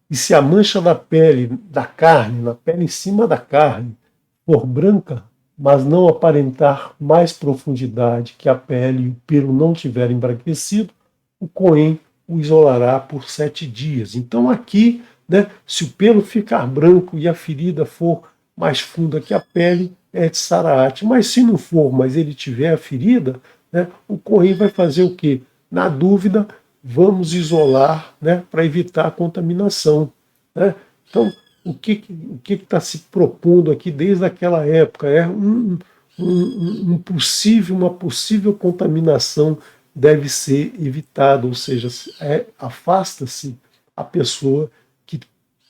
A: E se a mancha da pele, da carne, na pele em cima da carne, for branca, mas não aparentar mais profundidade que a pele e o pelo não tiver embranquecido, o Cohen o isolará por 7 dias. Então aqui, né, se o pelo ficar branco e a ferida for mais funda que a pele, é de Saraate. Mas se não for, mas ele tiver a ferida, né, o Cohen vai fazer o quê? Na dúvida, vamos isolar, né, para evitar a contaminação. Né? Então, o que está se propondo aqui desde aquela época é uma possível contaminação deve ser evitada, ou seja, afasta-se a pessoa que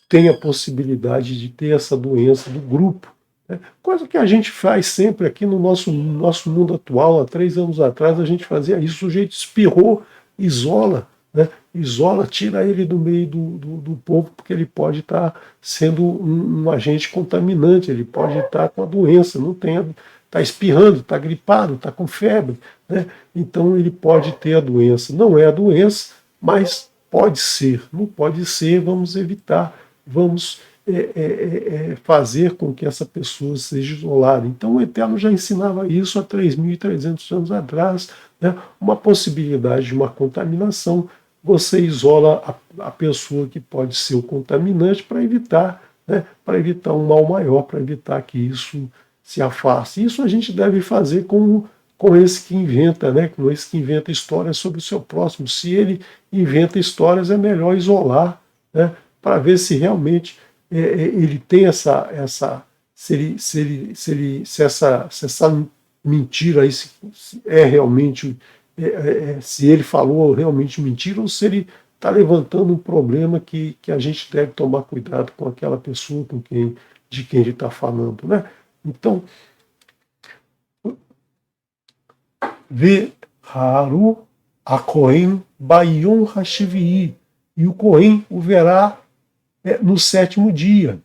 A: tem a possibilidade de ter essa doença do grupo. Né? Coisa que a gente faz sempre aqui no nosso mundo atual. Há 3 anos atrás a gente fazia isso, o sujeito espirrou, isola, né? Isola, tira ele do meio do povo, porque ele pode estar sendo um agente contaminante, ele pode estar com a doença, não tem, está espirrando, está gripado, está com febre, né? Então ele pode ter a doença. Não é a doença, mas pode ser. Não pode ser, vamos evitar, vamos fazer com que essa pessoa seja isolada. Então o Eterno já ensinava isso há 3.300 anos atrás, né? Uma possibilidade de uma contaminação, você isola a pessoa que pode ser o contaminante para evitar, né, para evitar um mal maior, para evitar que isso se afaste. Isso a gente deve fazer com esse que inventa, né, com esse que inventa histórias sobre o seu próximo. Se ele inventa histórias, é melhor isolar, né, para ver se realmente ele tem se essa mentira aí se é realmente se ele falou realmente mentira ou se ele está levantando um problema que a gente deve tomar cuidado com aquela pessoa de quem ele está falando, né? Então, Ve Haru a Cohen Bayon Hashivii, e o Cohen o verá no 7º dia.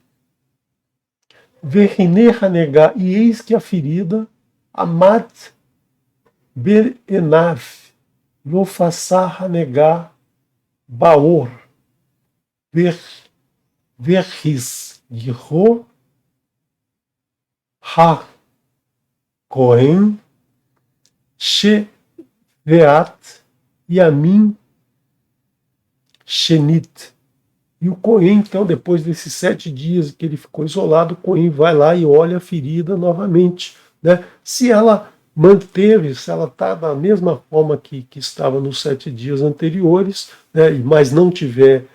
A: Verhine Hanegá, e eis que a ferida, Amat Berenav, lo façar Hanegá Baor, Verhis Giro Ha Cohen Sheveat Yamin Shenit. E o Cohen, então, depois desses 7 dias que ele ficou isolado, o Cohen vai lá e olha a ferida novamente, né? Se ela manteve, se ela está da mesma forma que estava nos 7 dias anteriores, né, mas não tiver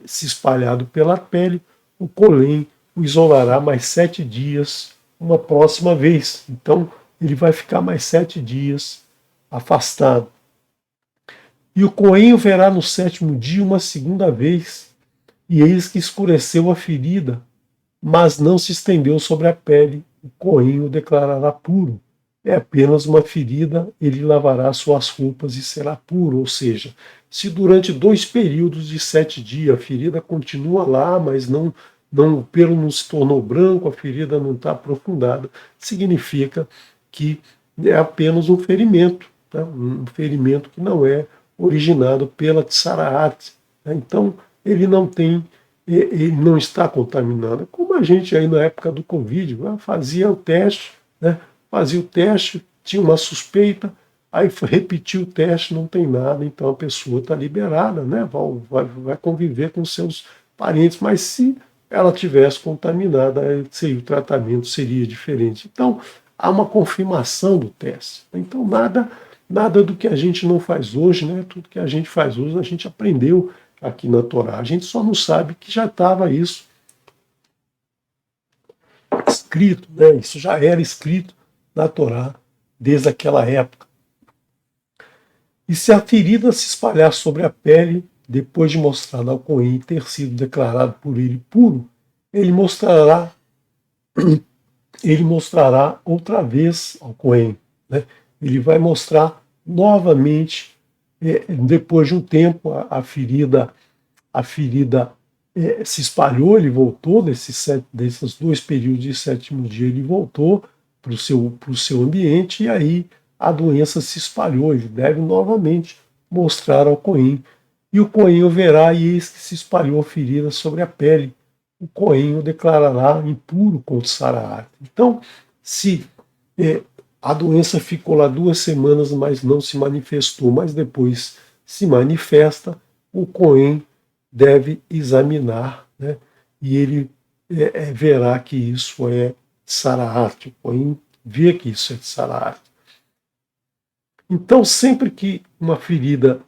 A: se espalhado pela pele, o Cohen o isolará mais 7 dias uma próxima vez. Então, ele vai ficar mais 7 dias afastado. E o Cohen o verá no 7º dia uma segunda vez, e eis que escureceu a ferida, mas não se estendeu sobre a pele. O Cohen o declarará puro. É apenas uma ferida, ele lavará suas roupas e será puro. Ou seja, se durante 2 períodos de 7 dias a ferida continua lá, mas o pelo não se tornou branco, a ferida não está aprofundada, significa que é apenas um ferimento, tá? Um ferimento que não é originado pela Tsaraat. Tá? Então, ele não está contaminado. Como a gente aí na época do Covid, fazia o teste, né? Tinha uma suspeita, aí repetiu o teste, não tem nada, então a pessoa está liberada, né? Vai conviver com seus parentes, mas se ela tivesse contaminada, o tratamento seria diferente. Então, há uma confirmação do teste. Então, nada do que a gente não faz hoje, né? Tudo que a gente faz hoje, a gente aprendeu aqui na Torá. A gente só não sabe que já estava isso escrito, né? Isso já era escrito na Torá desde aquela época. E se a ferida se espalhar sobre a pele, depois de mostrar ao Cohen ter sido declarado por ele puro, ele mostrará outra vez ao Cohen, né? Ele vai mostrar novamente, depois de um tempo, a ferida se espalhou, ele voltou desses 2 períodos de 7º dia, ele voltou para o seu ambiente, e aí a doença se espalhou. Ele deve novamente mostrar ao Cohen. E o Cohen o verá, e eis que se espalhou a ferida sobre a pele. O Cohen o declarará impuro contra Saraate. Então, se a doença ficou lá 2 semanas, mas não se manifestou, mas depois se manifesta, o Cohen deve examinar, né? E ele verá que isso é Saraate. O Cohen vê que isso é Saraate. Então, sempre que uma ferida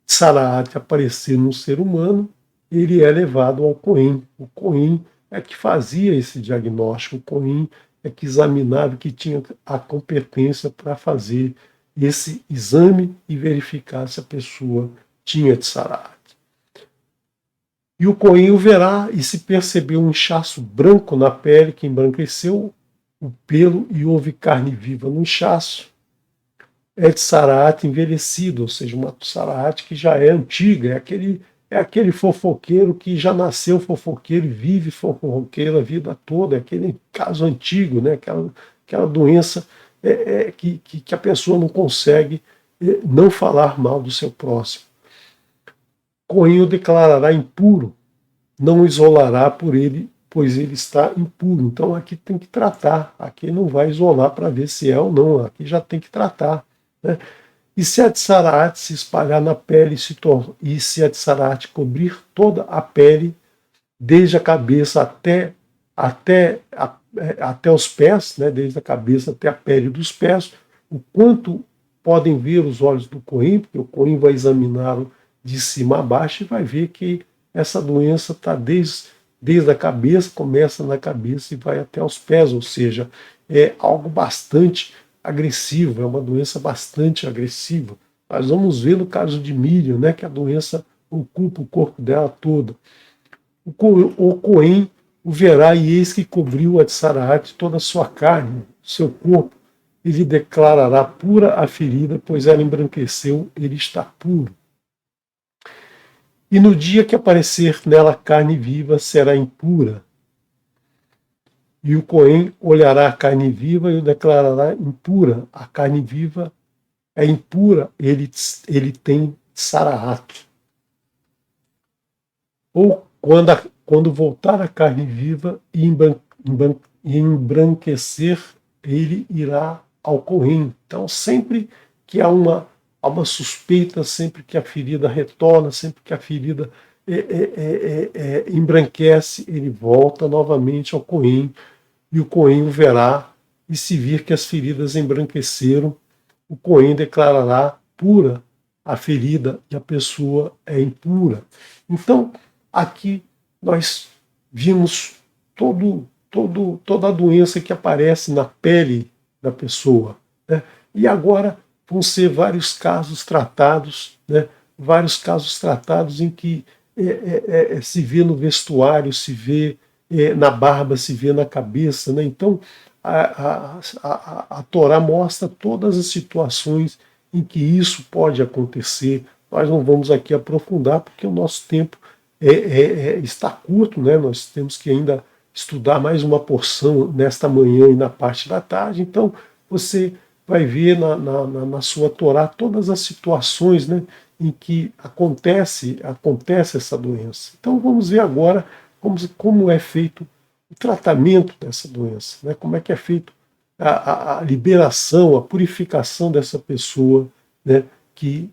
A: Saraate aparecer num ser humano, ele é levado ao Cohen. O Cohen é que fazia esse diagnóstico, o Cohen é que examinava, que tinha a competência para fazer esse exame e verificar se a pessoa tinha de Saraate. E o Cohen o verá, e se perceber um inchaço branco na pele que embranqueceu o pelo e houve carne viva no inchaço, é de Saraate envelhecido, ou seja, uma Saraate que já é antiga, é aquele fofoqueiro que já nasceu fofoqueiro e vive fofoqueiro a vida toda, é aquele caso antigo, né? Aquela doença que a pessoa não consegue não falar mal do seu próximo. Cohen o declarará impuro, não o isolará por ele, pois ele está impuro. Então aqui tem que tratar, aqui não vai isolar para ver se é ou não, aqui já tem que tratar, né? E se a Tsaraate se espalhar na pele e se a Tsaraate cobrir toda a pele, desde a cabeça até os pés, né, desde a cabeça até a pele dos pés, o quanto podem ver os olhos do Cohen, porque o Cohen vai examiná-lo de cima a baixo e vai ver que essa doença está desde a cabeça, começa na cabeça e vai até os pés, ou seja, é algo bastante agressivo, é uma doença bastante agressiva. Nós vamos ver no caso de Miriam, né, que a doença ocupa o corpo dela todo. O Cohen o verá, e eis que cobriu a de Saraate toda a sua carne, seu corpo, e lhe declarará pura a ferida, pois ela embranqueceu, ele está puro. E no dia que aparecer nela carne viva, será impura. E o Cohen olhará a carne viva e o declarará impura. A carne viva é impura, ele tem Saraate. Ou quando voltar a carne viva e embranquecer, ele irá ao Cohen. Então, sempre que há uma suspeita, sempre que a ferida retorna, sempre que a ferida embranquece, ele volta novamente ao Cohen, e o Cohen o verá, e se vir que as feridas embranqueceram, o Cohen declarará pura a ferida e a pessoa é impura. Então, aqui nós vimos toda a doença que aparece na pele da pessoa, né? E agora vão ser vários casos tratados, né? Vários casos tratados em que se vê no vestuário, se vê na barba, se vê na cabeça, né? Então a Torá mostra todas as situações em que isso pode acontecer. Nós não vamos aqui aprofundar porque o nosso tempo está curto, né? Nós temos que ainda estudar mais uma porção nesta manhã e na parte da tarde. Então você vai ver na sua Torá todas as situações, né, em que acontece essa doença. Então vamos ver agora como é feito o tratamento dessa doença, né? Como é que é feito a liberação, a purificação dessa pessoa, né, que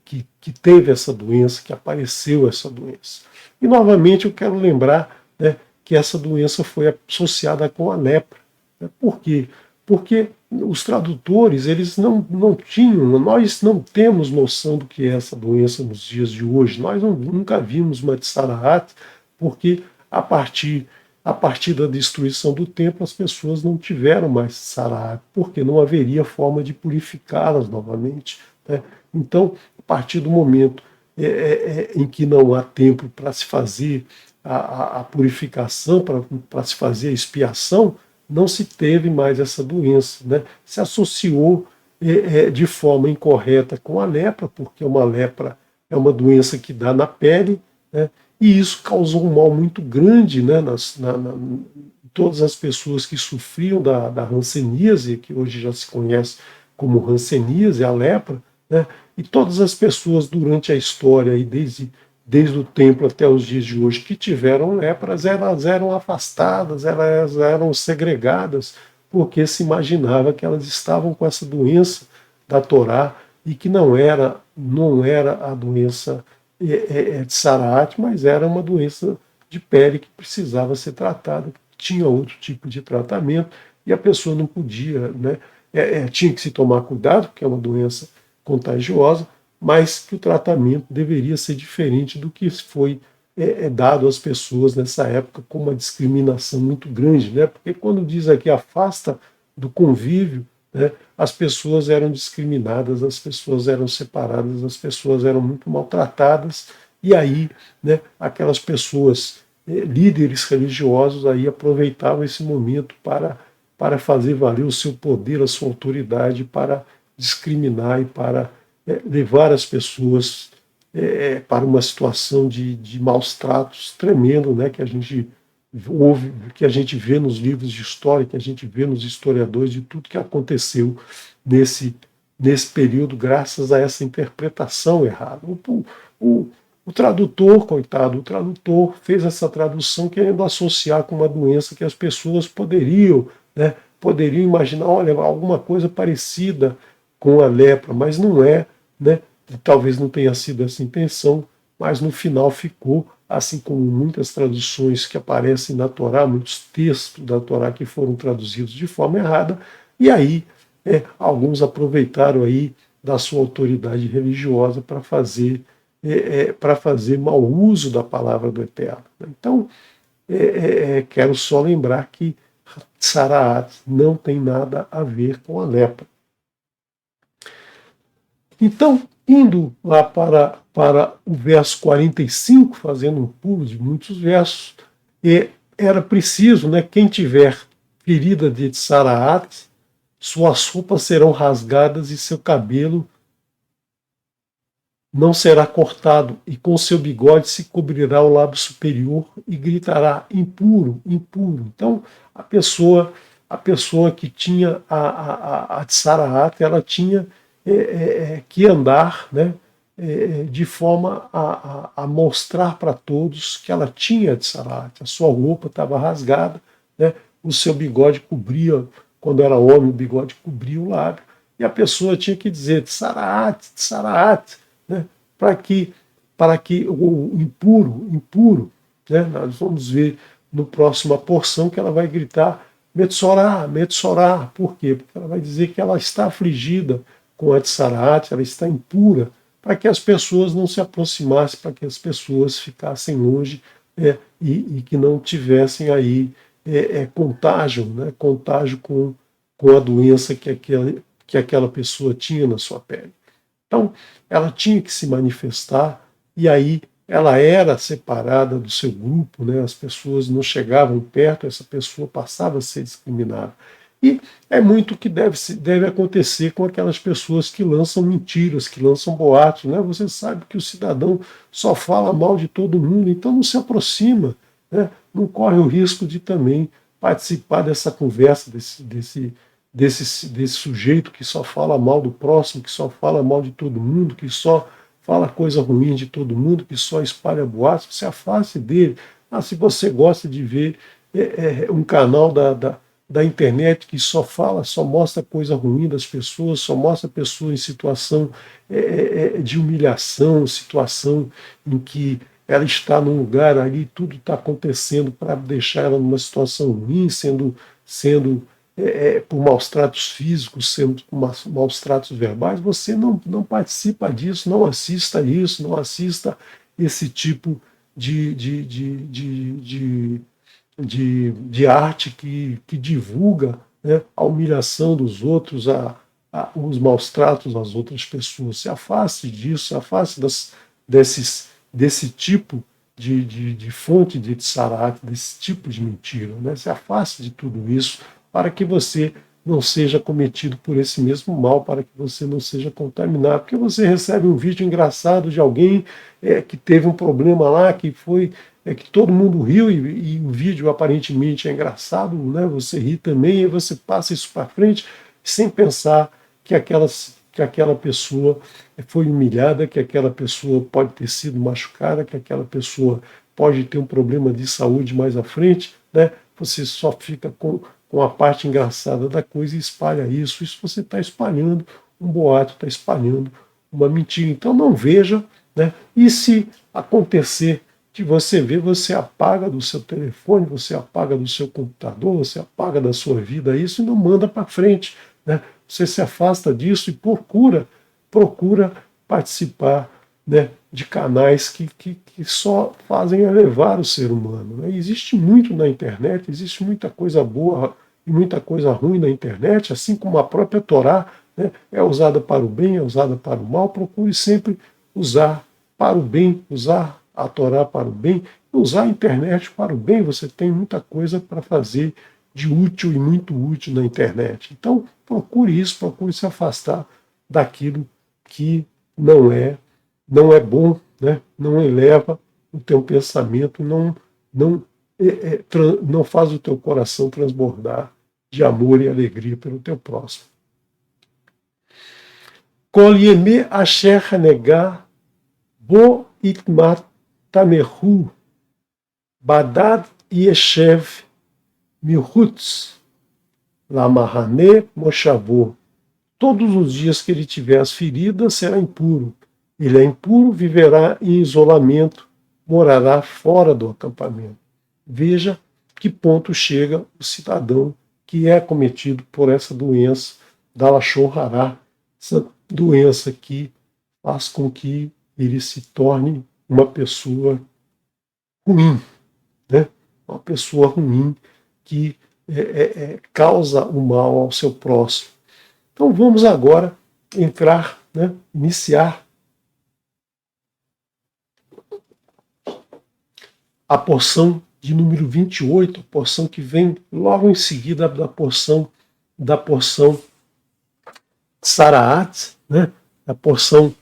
A: teve essa doença, que apareceu essa doença. E novamente eu quero lembrar, né, que essa doença foi associada com a lepra. Né? Por quê? Porque os tradutores, eles não tinham, nós não temos noção do que é essa doença nos dias de hoje. Nós nunca vimos uma Tsaraate, porque a partir da destruição do templo, as pessoas não tiveram mais Tsaraate, porque não haveria forma de purificá-las novamente, né? Então, a partir do momento em que não há templo para se fazer a purificação, para se fazer a expiação, não se teve mais essa doença, né? Se associou de forma incorreta com a lepra, porque uma lepra é uma doença que dá na pele, né? e isso causou um mal muito grande, né, todas as pessoas que sofriam da hanseníase, que hoje já se conhece como hanseníase, a lepra, né, e todas as pessoas durante a história, e desde o templo até os dias de hoje, que tiveram lepras, elas eram afastadas, elas eram segregadas, porque se imaginava que elas estavam com essa doença da Torá e que não era a doença de Saraate, mas era uma doença de pele que precisava ser tratada, tinha outro tipo de tratamento e a pessoa não podia, né? Tinha que se tomar cuidado, porque é uma doença contagiosa, mas que o tratamento deveria ser diferente do que foi dado às pessoas nessa época, com uma discriminação muito grande, né? Porque quando diz aqui afasta do convívio, né, as pessoas eram discriminadas, as pessoas eram separadas, as pessoas eram muito maltratadas, e aí, né, aquelas pessoas, líderes religiosos, aí aproveitavam esse momento para fazer valer o seu poder, a sua autoridade, para discriminar e para levar as pessoas para uma situação de maus tratos tremendo, né, que a gente ouve, que a gente vê nos livros de história, que a gente vê nos historiadores, de tudo que aconteceu nesse, nesse período, graças a essa interpretação errada. O, o tradutor, coitado, o tradutor fez essa tradução querendo associar com uma doença que as pessoas poderiam, né, poderiam imaginar, olha, alguma coisa parecida com a lepra, mas não é, né? Talvez não tenha sido essa a intenção, mas no final ficou, assim como muitas traduções que aparecem na Torá, muitos textos da Torá que foram traduzidos de forma errada, e aí alguns aproveitaram aí da sua autoridade religiosa para fazer mau uso da palavra do Eterno. Então, quero só lembrar que Saraat não tem nada a ver com a lepra. Então, indo lá para o verso 45, fazendo um pulo de muitos versos, era preciso, né, quem tiver ferida de Saraat, suas roupas serão rasgadas e seu cabelo não será cortado, e com seu bigode se cobrirá o lábio superior e gritará impuro, impuro. Então, a pessoa que tinha a Tsaraat, ela tinha que andar, né, de forma a mostrar para todos que ela tinha Tsaraat. A sua roupa estava rasgada, né, o seu bigode cobria, quando era homem, o bigode cobria o lábio, e a pessoa tinha que dizer Tsaraat, Tsaraat, né, para que o impuro, impuro, né, nós vamos ver no próxima porção que ela vai gritar Metsorá, Metsorá. Por quê? Porque ela vai dizer que ela está afligida com a Tsaraat, ela está impura, para que as pessoas não se aproximassem, para que as pessoas ficassem longe, e que não tivessem aí contágio, né, contágio com a doença que aquela pessoa tinha na sua pele. Então, ela tinha que se manifestar, e aí ela era separada do seu grupo, né? As pessoas não chegavam perto, essa pessoa passava a ser discriminada. E é muito o que deve acontecer com aquelas pessoas que lançam mentiras, que lançam boatos. Né? Você sabe que o cidadão só fala mal de todo mundo, então não se aproxima, né? Não corre o risco de também participar dessa conversa, desse sujeito que só fala mal do próximo, que só fala mal de todo mundo, que só fala coisa ruim de todo mundo, que só espalha boatos. Se afaste dele. Se você gosta de ver um canal da internet que só fala, só mostra coisa ruim das pessoas, só mostra pessoas em situação de humilhação, situação em que ela está num lugar ali, tudo está acontecendo para deixar ela numa situação ruim, sendo por maus tratos físicos, sendo por maus tratos verbais, você não participa disso, não assista isso, não assista esse tipo de arte que divulga, né, a humilhação dos outros, os maus tratos às outras pessoas. Se afaste disso, se afaste desse tipo de fonte de Tsarat, desse tipo de mentira. Né? Se afaste de tudo isso para que você não seja cometido por esse mesmo mal, para que você não seja contaminado. Porque você recebe um vídeo engraçado de alguém que teve um problema lá, que foi que todo mundo riu e o vídeo aparentemente é engraçado, né? Você ri também e você passa isso para frente sem pensar que aquela pessoa foi humilhada, que aquela pessoa pode ter sido machucada, que aquela pessoa pode ter um problema de saúde mais à frente, né? Você só fica com a parte engraçada da coisa e espalha isso. Isso você está espalhando um boato, está espalhando uma mentira. Então não veja, né? E se acontecer de você ver, você apaga do seu telefone, você apaga do seu computador, você apaga da sua vida isso e não manda para frente, né? Você se afasta disso e procura participar, né, de canais que só fazem elevar o ser humano, né? Existe muito na internet, existe muita coisa boa e muita coisa ruim na internet, assim como a própria Torá, né, é usada para o bem, é usada para o mal. Procure sempre usar para o bem, usar a Torá para o bem, usar a internet para o bem. Você tem muita coisa para fazer de útil e muito útil na internet. Então, procure isso, procure se afastar daquilo que não é bom, né? Não eleva o teu pensamento, não faz o teu coração transbordar de amor e alegria pelo teu próximo. Kol yeme asher hanegah bo itmat tamehu badad yeshev mihutz lamahane moshavô. Todos os dias que ele tiver as feridas, será impuro. Ele é impuro, viverá em isolamento, morará fora do acampamento. Veja que ponto chega o cidadão que é acometido por essa doença da Lashon Hará, essa doença que faz com que ele se torne uma pessoa ruim, né? Uma pessoa ruim que causa o mal ao seu próximo. Então vamos agora entrar, né, iniciar a porção de número 28, a porção que vem logo em seguida da porção Saraat, né, a porção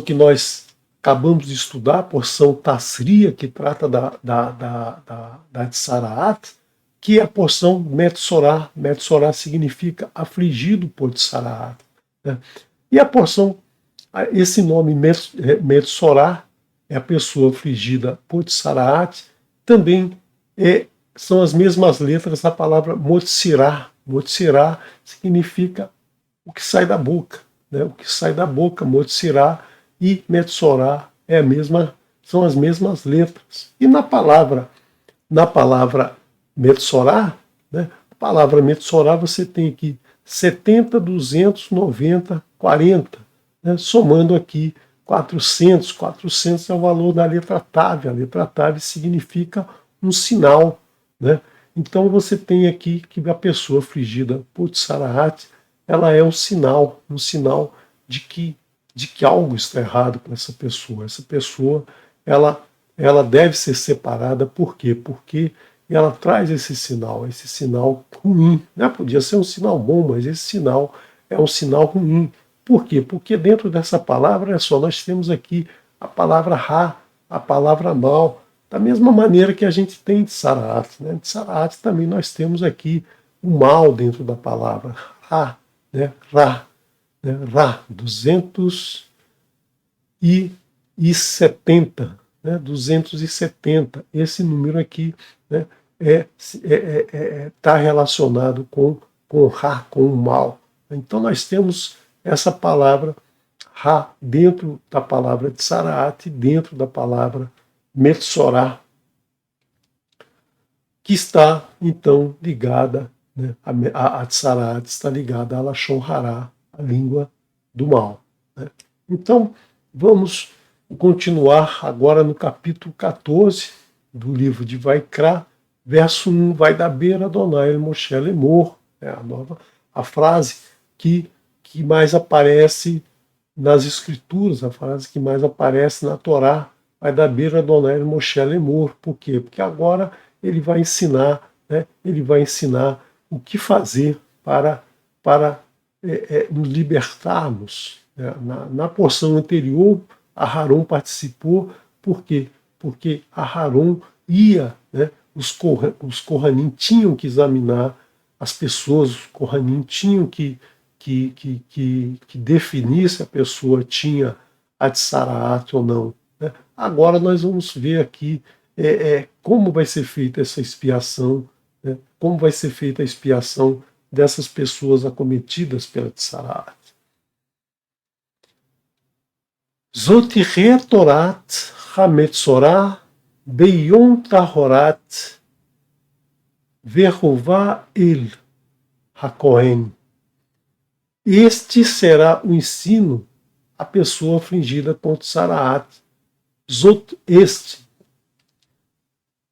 A: que nós acabamos de estudar, a porção Tasria, que trata da Saraat, que é a porção Metsorá. Metsorá significa afligido por Saraat, né? E a porção, esse nome Metsorá, é a pessoa afligida por Saraat, também são as mesmas letras da palavra Motsirá. Motsirá significa o que sai da boca, né? O que sai da boca, Motsirá, e Metsorá são as mesmas letras. E na palavra Metsorá, né? A palavra Metsorá você tem aqui 70, 200, 90, 40, né? Somando aqui 400. 400 é o valor da letra Tav. A letra Tav significa um sinal, né? Então você tem aqui que a pessoa afligida por Tsaraat, ela é um sinal de que algo está errado com essa pessoa. Essa pessoa, ela deve ser separada. Por quê? Porque ela traz esse sinal ruim, né? Podia ser um sinal bom, mas esse sinal é um sinal ruim. Por quê? Porque dentro dessa palavra, nós temos aqui a palavra Ra, a palavra mal, da mesma maneira que a gente tem de Saraat, né? De Saraat também nós temos aqui o mal dentro da palavra Ra, né? Ra, né? Ra, 270, né? 270. Esse número aqui, né, está relacionado com Ra, com o mal. Então nós temos essa palavra Ra dentro da palavra de Saraat, dentro da palavra Metsorá, que está então ligada, né, a Saraat está ligada a Lashon Hará, a língua do mal, né? Então vamos continuar agora no capítulo 14 do livro de Vaikra, verso 1, vai da beira Adonai Moshe Lemor, a frase que mais aparece nas escrituras, a frase que mais aparece na Torá, vai da beira Adonai Moshe Lemor. Por quê? Porque agora ele vai ensinar, né, ele vai ensinar o que fazer para nos libertarmos. Né? Na porção anterior, Aharon participou, por quê? Porque Aharon ia, né, os Kohanim tinham que examinar as pessoas, os Kohanim tinham que definir se a pessoa tinha Atzaraat ou não. Né? Agora nós vamos ver aqui como vai ser feita essa expiação, né? Como vai ser feita a expiação dessas pessoas acometidas pela Atzaraat. Zotiche Torat Hametzorah Beyom Tahorat Verhová El Hakohen. Este será o ensino à pessoa afligida com Tsaraat. Este.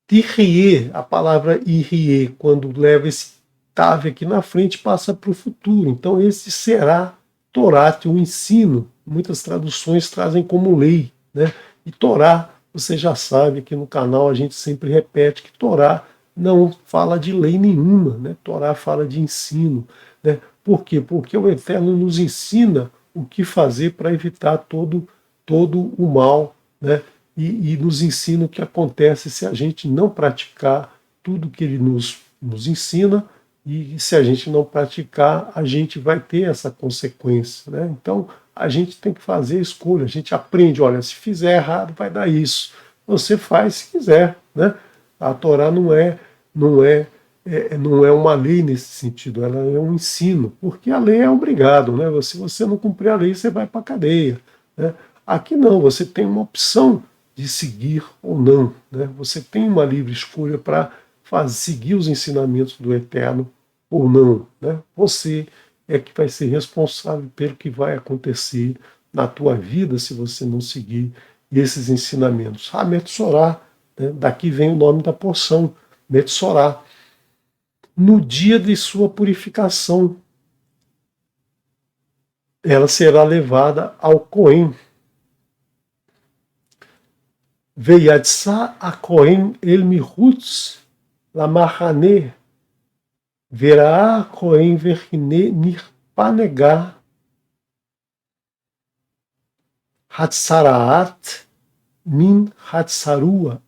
A: Tirie, a palavra irie, quando leva esse tave aqui na frente, passa para o futuro. Então, esse será Torat, o ensino. Muitas traduções trazem como lei. Né? E Torá, você já sabe que no canal a gente sempre repete que Torá não fala de lei nenhuma. Né? Torá fala de ensino. Né? Por quê? Porque o Eterno nos ensina o que fazer para evitar todo o mal, né? E nos ensina o que acontece se a gente não praticar tudo que ele nos ensina, e se a gente não praticar, a gente vai ter essa consequência. Né? Então, a gente tem que fazer a escolha, a gente aprende, olha, se fizer errado vai dar isso. Você faz se quiser. Né? A Torá não é uma lei nesse sentido, ela é um ensino, porque a lei é obrigado, né? Se você não cumprir a lei, você vai para a cadeia. Né? Aqui não, você tem uma opção de seguir ou não. Né? Você tem uma livre escolha para seguir os ensinamentos do Eterno ou não. Né? Você é que vai ser responsável pelo que vai acontecer na tua vida se você não seguir esses ensinamentos. A Metsorá, né? Daqui vem o nome da porção, Metsorá. No dia de sua purificação, ela será levada ao Cohen. Veiadsa a Cohen el mihutz lamachane verá Cohen verhine nirpanegá hatzaraat min hatzarua.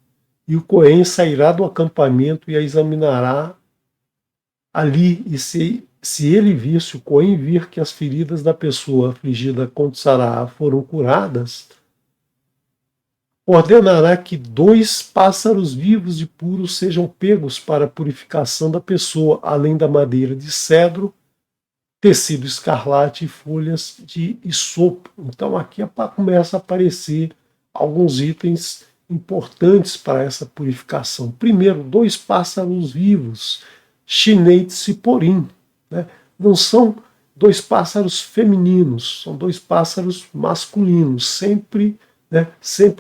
A: E o Cohen sairá do acampamento e a examinará ali, e se ele vir, se o Cohen vir que as feridas da pessoa afligida com Tsará foram curadas, ordenará que 2 pássaros vivos e puros sejam pegos para a purificação da pessoa, além da madeira de cedro, tecido escarlate e folhas de isopo. Então aqui começa a aparecer alguns itens importantes para essa purificação. Primeiro, 2 pássaros vivos, Shinei Tziporim, né? Não são 2 pássaros femininos, são 2 pássaros masculinos, sempre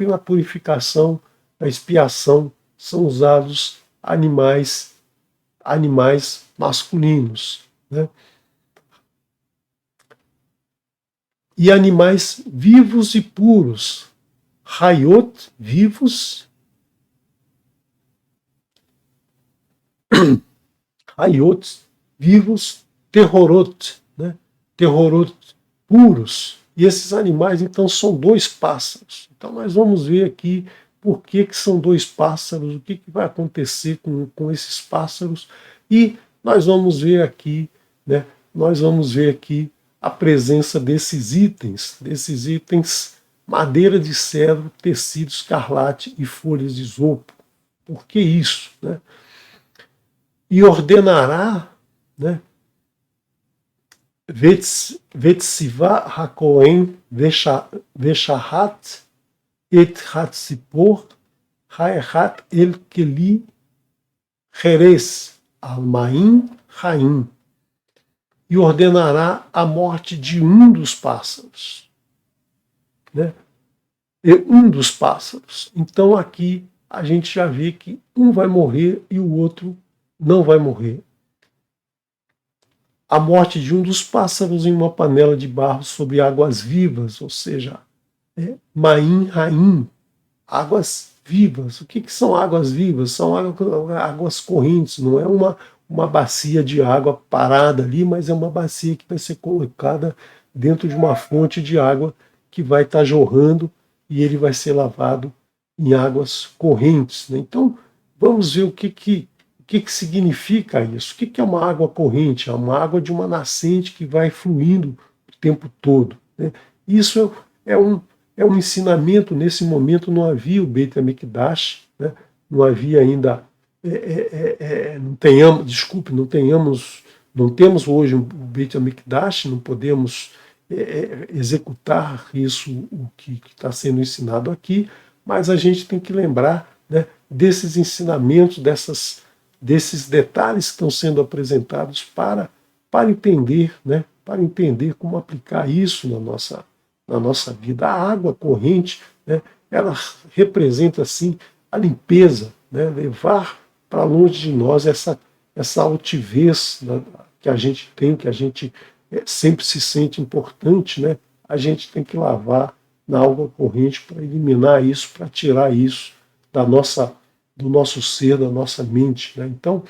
A: na purificação, na expiação, são usados animais masculinos. Né? E animais vivos e puros, Hayot, vivos, Hayot, vivos, Terrorot, né? Terrorot, puros. E esses animais, então, são 2 pássaros. Então, nós vamos ver aqui por que são 2 pássaros, o que vai acontecer com esses pássaros. E nós vamos ver aqui, né, a presença desses itens, madeira de cedro, tecido escarlate e folhas de isopo. Por que isso? Né? E ordenará, né, Vetsiva hakohen veshahat et hatzipor haechat el keli heres almaim haim. E ordenará a morte de um dos pássaros. Né? Um dos pássaros. Então aqui a gente já vê que um vai morrer e o outro não vai morrer. A morte de um dos pássaros em uma panela de barro sobre águas vivas, ou seja, Maim Raim, águas vivas. O que são águas vivas? São águas correntes, não é uma bacia de água parada ali, mas é uma bacia que vai ser colocada dentro de uma fonte de água que vai estar jorrando e ele vai ser lavado em águas correntes, né? Então, vamos ver o que significa isso. O que é uma água corrente? É uma água de uma nascente que vai fluindo o tempo todo, né? Isso é um ensinamento. Nesse momento não havia o Beit HaMikdash, né? Não havia ainda, não tenhamos, desculpe, não temos hoje o Beit HaMikdash, não podemos executar isso, o que está sendo ensinado aqui, mas a gente tem que lembrar, né, desses ensinamentos, desses detalhes que estão sendo apresentados para entender, né, para entender como aplicar isso na nossa vida. A água corrente, né, ela representa assim a limpeza, né, levar para longe de nós essa altivez, né, que a gente tem, que a gente sempre se sente importante, né? A gente tem que lavar na água corrente para eliminar isso, para tirar isso do nosso ser, da nossa mente, né? Então,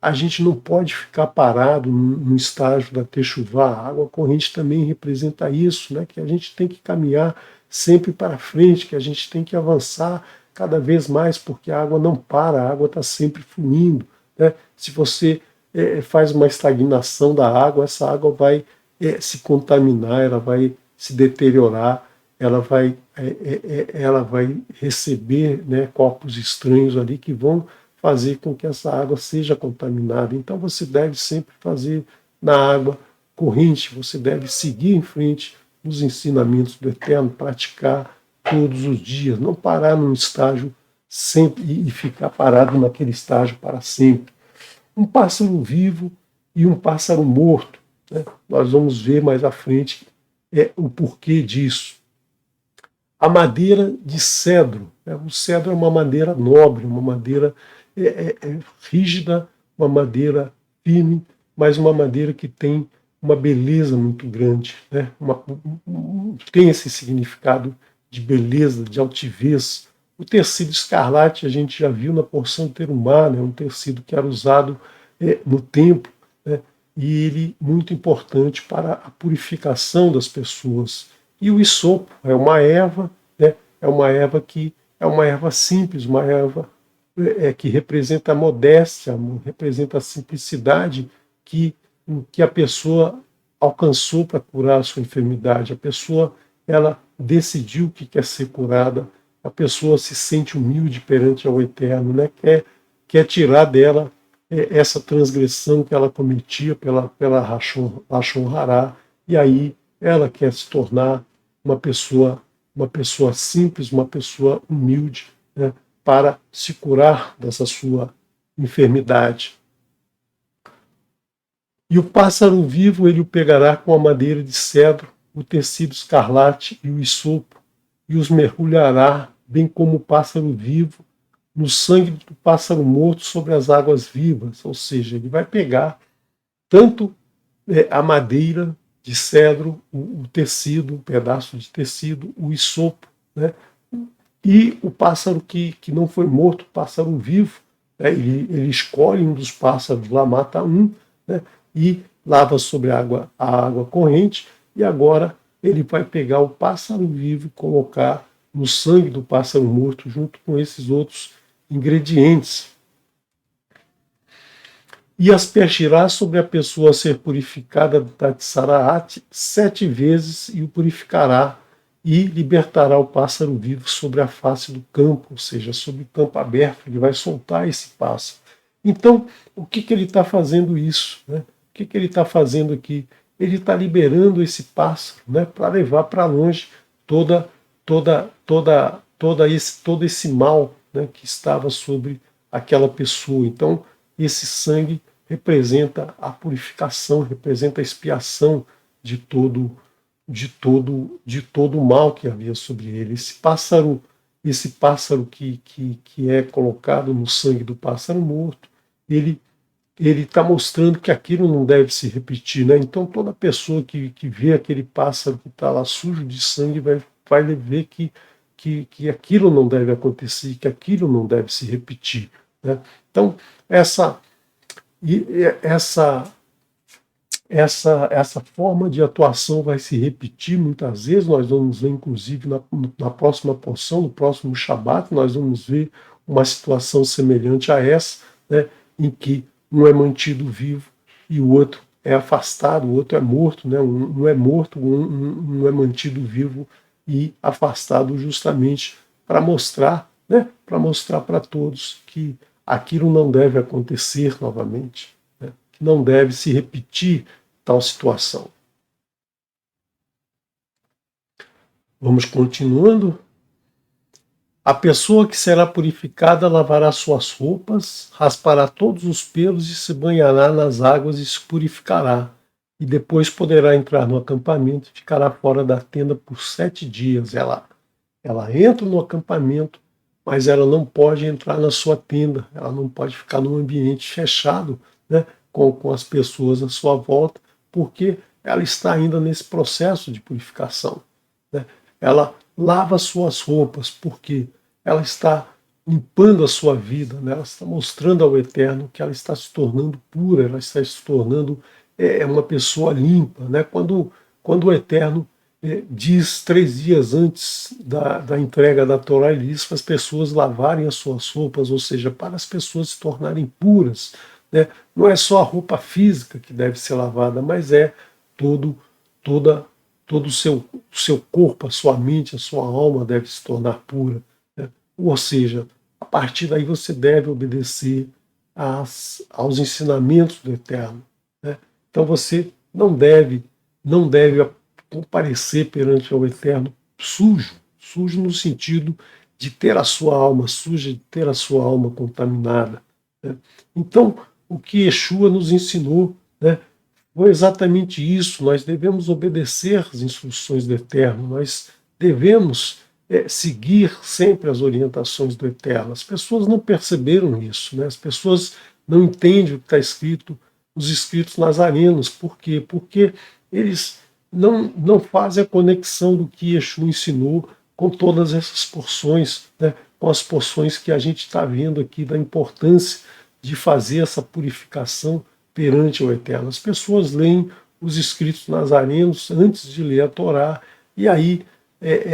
A: a gente não pode ficar parado no estágio da techuvá. A água corrente também representa isso, né? Que a gente tem que caminhar sempre para frente, que a gente tem que avançar cada vez mais, porque a água não para, a água está sempre fluindo, né? Se você faz uma estagnação da água, essa água vai se contaminar, ela vai se deteriorar, ela vai receber, né, corpos estranhos ali que vão fazer com que essa água seja contaminada. Então você deve sempre fazer na água corrente, você deve seguir em frente nos ensinamentos do Eterno, praticar todos os dias, não parar num estágio sempre e ficar parado naquele estágio para sempre. Um pássaro vivo e um pássaro morto, né? Nós vamos ver mais à frente o porquê disso. A madeira de cedro, né? O cedro é uma madeira nobre, uma madeira rígida, uma madeira firme, mas uma madeira que tem uma beleza muito grande, né? Tem esse significado de beleza, de altivez. O tecido escarlate a gente já viu na porção terumá, né? Um tecido que era usado no templo, né? E ele muito importante para a purificação das pessoas. E o isopo é uma erva, né? É uma erva que é uma erva simples, uma erva que representa a modéstia, representa a simplicidade que a pessoa alcançou para curar a sua enfermidade. A pessoa ela decidiu que quer ser curada, a pessoa se sente humilde perante ao Eterno, né? Quer tirar dela essa transgressão que ela cometia pela Lashon Hará, e aí ela quer se tornar uma pessoa simples, uma pessoa humilde, né, para se curar dessa sua enfermidade. E o pássaro vivo ele o pegará com a madeira de cedro, o tecido escarlate e o isopo, e os mergulhará, bem como o pássaro vivo, no sangue do pássaro morto sobre as águas vivas. Ou seja, ele vai pegar tanto a madeira de cedro, o tecido, um pedaço de tecido, o isopo, né? E o pássaro que não foi morto, o pássaro vivo, né? Ele escolhe um dos pássaros lá, mata um, né? E lava sobre a água corrente, e agora ele vai pegar o pássaro vivo e colocar no sangue do pássaro morto, junto com esses outros ingredientes. E aspergirá sobre a pessoa a ser purificada da Tsaraat 7 vezes e o purificará, e libertará o pássaro vivo sobre a face do campo, ou seja, sobre o campo aberto. Ele vai soltar esse pássaro. Então, o que ele está fazendo isso, né? O que ele está fazendo aqui? Ele está liberando esse pássaro, né, para levar para longe todo esse mal, né, que estava sobre aquela pessoa. Então, esse sangue representa a purificação, representa a expiação de todo o mal que havia sobre ele. Esse pássaro que é colocado no sangue do pássaro morto, ele está mostrando que aquilo não deve se repetir, né? Então toda pessoa que vê aquele pássaro que está lá sujo de sangue vai ver que que aquilo não deve acontecer, que aquilo não deve se repetir, né? Então, essa, essa, essa forma de atuação vai se repetir muitas vezes. Nós vamos ver, inclusive, na próxima porção, no próximo Shabat, nós vamos ver uma situação semelhante a essa, né, em que um é mantido vivo e o outro é afastado, o outro é morto, né? Um é morto, um é mantido vivo e afastado, justamente para mostrar, né, para mostrar para todos que aquilo não deve acontecer novamente, né, que não deve se repetir tal situação. Vamos continuando. A pessoa que será purificada lavará suas roupas, raspará todos os pelos e se banhará nas águas e se purificará. E depois poderá entrar no acampamento e ficará fora da tenda por 7 dias. Ela entra no acampamento, mas ela não pode entrar na sua tenda, ela não pode ficar num ambiente fechado, né, com as pessoas à sua volta, porque ela está ainda nesse processo de purificação, né? Ela lava suas roupas, porque ela está limpando a sua vida, né? Ela está mostrando ao Eterno que ela está se tornando pura, ela está se tornando uma pessoa limpa, né? Quando o Eterno diz 3 dias antes da entrega da Torá, ele diz para as pessoas lavarem as suas roupas, ou seja, para as pessoas se tornarem puras, né? Não é só a roupa física que deve ser lavada, mas é todo, toda, todo o seu corpo, a sua mente, a sua alma deve se tornar pura, né? Ou seja, a partir daí você deve obedecer aos ensinamentos do Eterno, né? Então você não deve comparecer perante o Eterno sujo no sentido de ter a sua alma suja, de ter a sua alma contaminada, né? Então, o que Yeshua nos ensinou, né, foi exatamente isso. Nós devemos obedecer às instruções do Eterno, nós devemos seguir sempre as orientações do Eterno. As pessoas não perceberam isso, né? As pessoas não entendem o que está escrito nos escritos nazarenos. Por quê? Porque eles não fazem a conexão do que Yeshua ensinou com todas essas porções, né, com as porções que a gente está vendo aqui da importância de fazer essa purificação perante o Eterno. As pessoas leem os escritos nazarenos antes de ler a Torá e aí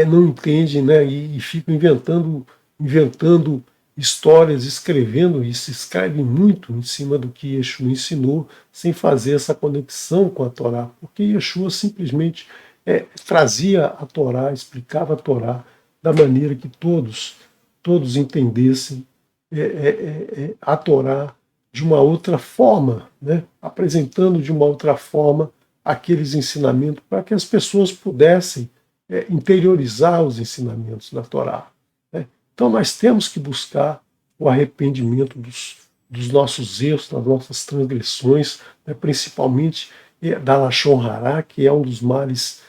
A: não entendem, né, e ficam inventando histórias, escrevendo, e se escreve muito em cima do que Yeshua ensinou, sem fazer essa conexão com a Torá, porque Yeshua simplesmente trazia a Torá, explicava a Torá da maneira que todos entendessem a Torá de uma outra forma, né? Apresentando de uma outra forma aqueles ensinamentos para que as pessoas pudessem interiorizar os ensinamentos da Torá, né? Então nós temos que buscar o arrependimento dos nossos erros, das nossas transgressões, né? Principalmente da Lashon Hará, que é um dos males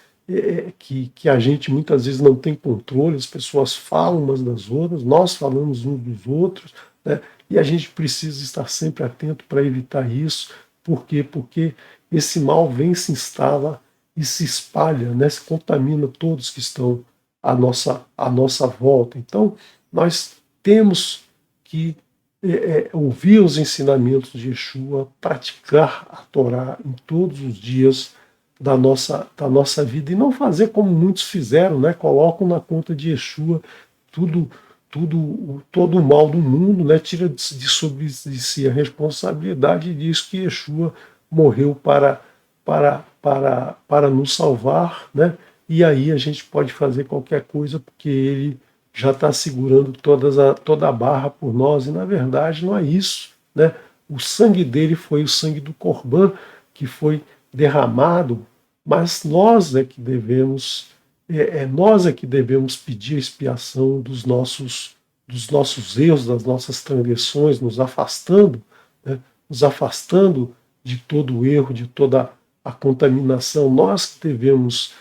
A: que a gente muitas vezes não tem controle. As pessoas falam umas das outras, nós falamos uns dos outros, né? E a gente precisa estar sempre atento para evitar isso. Por quê? Porque esse mal vem, se instala e se espalha, né? Se contamina todos que estão à nossa volta. Então, nós temos que ouvir os ensinamentos de Yeshua, praticar a Torá em todos os dias da nossa vida e não fazer como muitos fizeram, né? Colocam na conta de Yeshua todo o mal do mundo, né? Tira sobre de si a responsabilidade e diz que Yeshua morreu para nos salvar, né? E aí a gente pode fazer qualquer coisa porque ele já está segurando toda a barra por nós, e na verdade não é isso, né? O sangue dele foi o sangue do Corban que foi derramado, mas nós é que devemos pedir a expiação dos nossos erros, das nossas transgressões, né, nos afastando de todo o erro, de toda a contaminação. Nós que devemos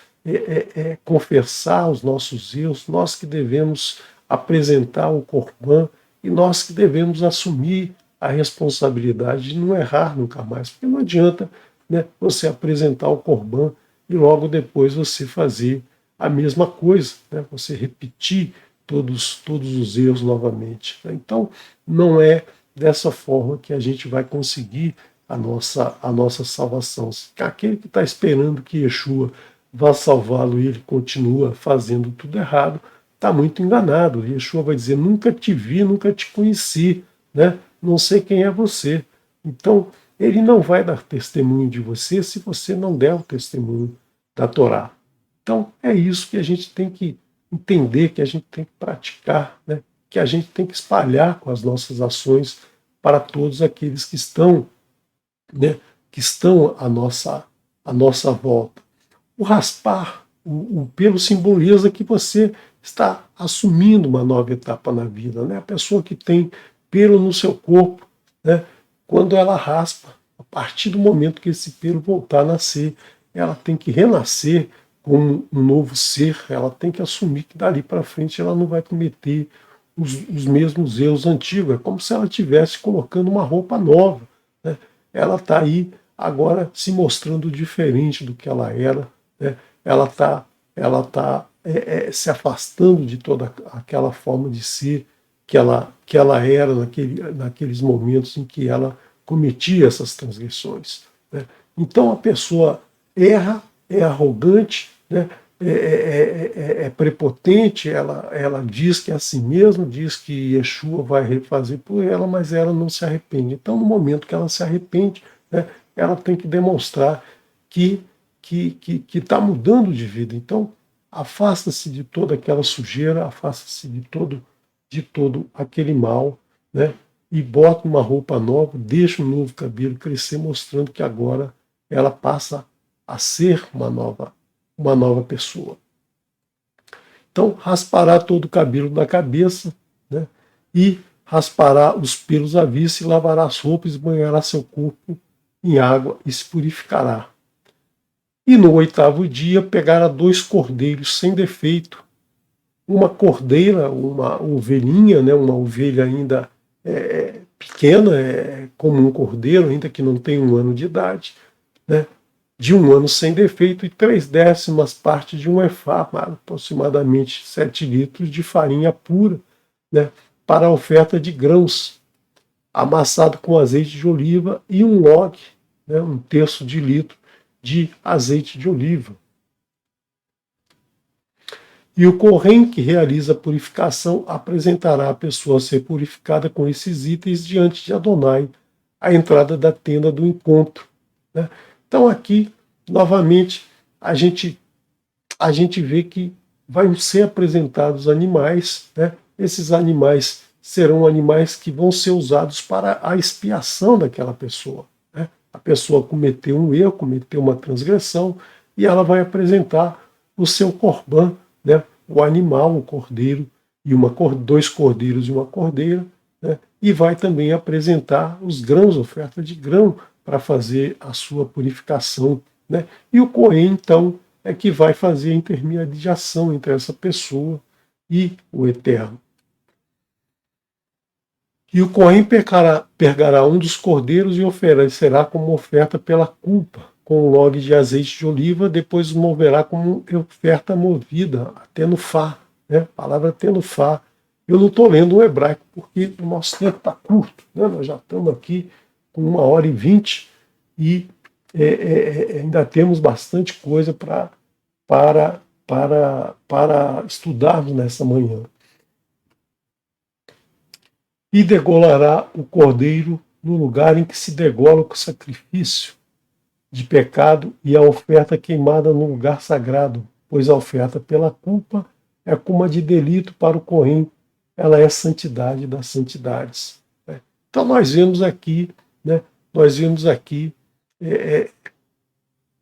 A: confessar os nossos erros, nós que devemos apresentar o Corban e nós que devemos assumir a responsabilidade de não errar nunca mais, porque não adianta, né, você apresentar o Corban e logo depois você fazer a mesma coisa, né? Você repetir todos os erros novamente, né? Então, não é dessa forma que a gente vai conseguir a nossa salvação. Aquele que está esperando que Yeshua vá salvá-lo e ele continua fazendo tudo errado, está muito enganado. Yeshua vai dizer: nunca te vi, nunca te conheci, né? Não sei quem é você. Então, ele não vai dar testemunho de você se você não der o testemunho da Torá. Então, é isso que a gente tem que entender, que a gente tem que praticar, né? Que a gente tem que espalhar com as nossas ações para todos aqueles que estão, né, que estão à nossa volta. O raspar o pelo simboliza que você está assumindo uma nova etapa na vida, né? A pessoa que tem pelo no seu corpo, né, quando ela raspa, a partir do momento que esse pelo voltar a nascer, ela tem que renascer como um novo ser, ela tem que assumir que dali para frente ela não vai cometer os mesmos erros antigos, é como se ela estivesse colocando uma roupa nova, né? Ela está aí agora se mostrando diferente do que ela era, né? Ela tá se afastando de toda aquela forma de ser que ela era naqueles momentos em que ela cometia essas transgressões, né? Então a pessoa erra, é arrogante, né? É prepotente, ela diz que é assim mesmo, diz que Yeshua vai refazer por ela, mas ela não se arrepende. Então, no momento que ela se arrepende, né, ela tem que demonstrar que está mudando de vida. Então, afasta-se de toda aquela sujeira, afasta-se de todo aquele mal, né, e bota uma roupa nova, deixa um novo cabelo crescer, mostrando que agora ela passa a ser uma nova pessoa. Então, raspará todo o cabelo da cabeça, né, e raspará os pelos à vista, e lavará as roupas, e banhará seu corpo em água, e se purificará. E no 8º dia pegará 2 cordeiros sem defeito, uma cordeira, uma ovelhinha, né, uma ovelha ainda pequena, como um cordeiro, ainda que não tenha 1 ano de idade, né, de 1 ano sem defeito, e 3/10 partes de um efá, aproximadamente 7 litros de farinha pura, né, para a oferta de grãos, amassado com azeite de oliva, e um log, né, 1/3 de litro de azeite de oliva. E o Kohen que realiza a purificação apresentará a pessoa a ser purificada com esses itens diante de Adonai, à entrada da tenda do encontro, né? Então aqui, novamente, a gente vê que vão ser apresentados animais, né? Esses animais serão animais que vão ser usados para a expiação daquela pessoa, né? A pessoa cometeu um erro, cometeu uma transgressão, e ela vai apresentar o seu corban, né? O animal, o cordeiro, e 2 cordeiros e uma cordeira, né? E vai também apresentar os grãos, oferta de grão, para fazer a sua purificação, né? E o Cohen, então, é que vai fazer a intermediação entre essa pessoa e o Eterno. E o Cohen pegará um dos cordeiros e oferecerá como oferta pela culpa, com um log de azeite de oliva, depois o moverá como oferta movida, até no Fá, né? A palavra até no Fá. Eu não estou lendo o hebraico, porque o nosso tempo está curto, né? Nós já estamos aqui com 1h20 e ainda temos bastante coisa para estudarmos nessa manhã. E degolará o cordeiro no lugar em que se degola o sacrifício de pecado e a oferta queimada no lugar sagrado, pois a oferta pela culpa é como a de delito para o Cohen, ela é santidade das santidades. Então nós vemos aqui, né,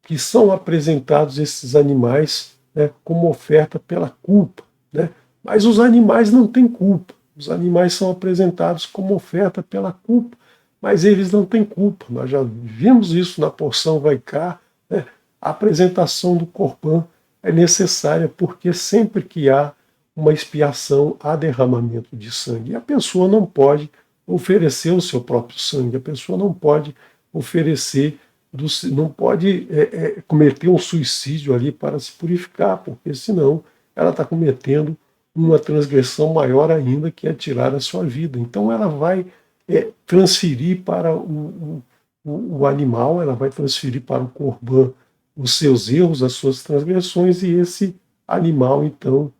A: que são apresentados esses animais, né, como oferta pela culpa, né? Mas os animais não têm culpa. Os animais são apresentados como oferta pela culpa, mas eles não têm culpa. Nós já vimos isso na porção Vaiká, né? A apresentação do Corban é necessária porque sempre que há uma expiação, há derramamento de sangue. E a pessoa não pode oferecer o seu próprio sangue, a pessoa não pode oferecer não pode cometer um suicídio ali para se purificar, porque senão ela está cometendo uma transgressão maior ainda, que é tirar a sua vida. Então ela vai transferir para o animal, ela vai transferir para o corban os seus erros, as suas transgressões, e esse animal, então,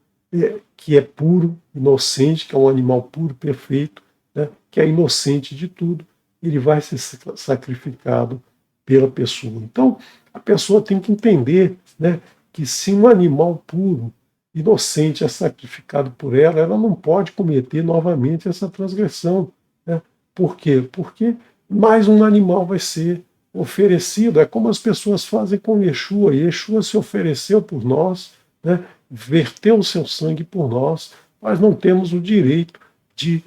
A: que é puro, inocente, que é um animal puro, perfeito, né, que é inocente de tudo, ele vai ser sacrificado pela pessoa. Então, a pessoa tem que entender, né, que se um animal puro, inocente é sacrificado por ela, ela não pode cometer novamente essa transgressão. Né? Por quê? Porque mais um animal vai ser oferecido. É como as pessoas fazem com Yeshua. Yeshua se ofereceu por nós, né? Verteu o seu sangue por nós. Nós não temos o direito de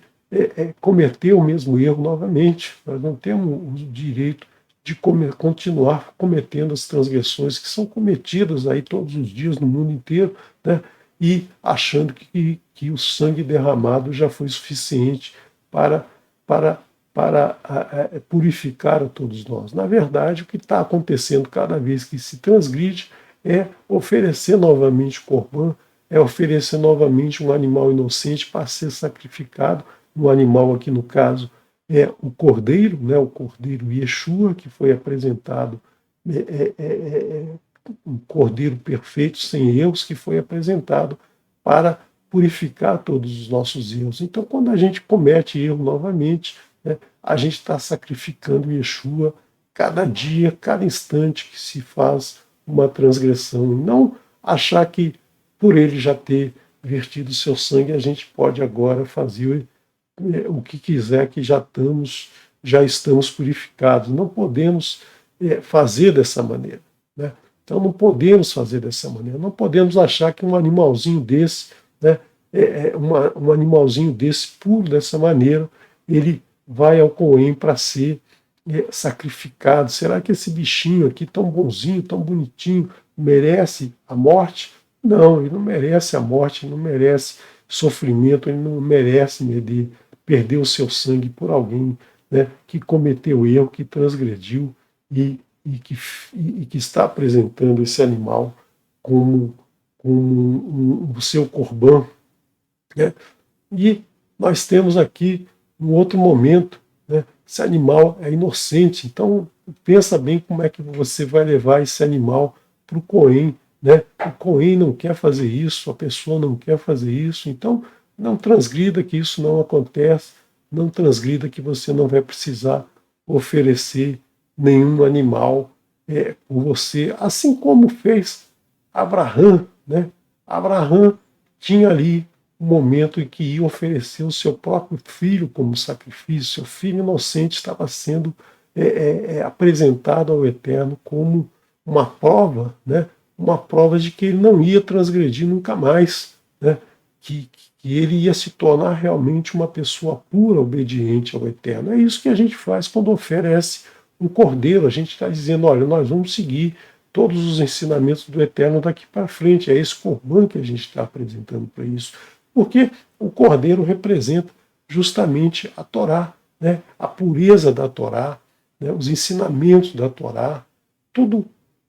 A: cometer o mesmo erro novamente. Nós não temos o direito de continuar cometendo as transgressões que são cometidas aí todos os dias no mundo inteiro, né? E achando que o sangue derramado já foi suficiente para purificar a todos nós. Na verdade, o que está acontecendo cada vez que se transgride é oferecer novamente o corban, é oferecer novamente um animal inocente para ser sacrificado. Um animal aqui, no caso, é o cordeiro, né, o cordeiro Yeshua, que foi apresentado, um cordeiro perfeito, sem erros, que foi apresentado para purificar todos os nossos erros. Então, quando a gente comete erro novamente, né, a gente está sacrificando Yeshua cada dia, cada instante que se faz uma transgressão. Não achar que, por ele já ter vertido seu sangue, a gente pode agora fazer o que quiser, que já estamos purificados. Não podemos fazer dessa maneira. Né? Então não podemos fazer dessa maneira. Não podemos achar que um animalzinho desse, né, um animalzinho desse puro dessa maneira, ele vai ao Cohen para ser sacrificado. Será que esse bichinho aqui, tão bonzinho, tão bonitinho, merece a morte? Não, ele não merece a morte, ele não merece sofrimento, ele não merece perder o seu sangue por alguém, né, que cometeu erro, que transgrediu e que está apresentando esse animal como o seu corban. Né? E nós temos aqui um outro momento, né? Esse animal é inocente, então pensa bem como é que você vai levar esse animal para o Cohen. Né? O Cohen não quer fazer isso, a pessoa não quer fazer isso, então não transgrida que isso não acontece, não transgrida que você não vai precisar oferecer nenhum animal por você, assim como fez Abraão. Né? Abraão tinha ali um momento em que ia oferecer o seu próprio filho como sacrifício. Seu filho inocente estava sendo apresentado ao Eterno como uma prova, né? Uma prova de que ele não ia transgredir nunca mais, né? que ele ia se tornar realmente uma pessoa pura, obediente ao Eterno. É isso que a gente faz quando oferece um cordeiro. A gente está dizendo, olha, nós vamos seguir todos os ensinamentos do Eterno daqui para frente. É esse corban que a gente está apresentando para isso. Porque o cordeiro representa justamente a Torá, né? A pureza da Torá, né? Os ensinamentos da Torá,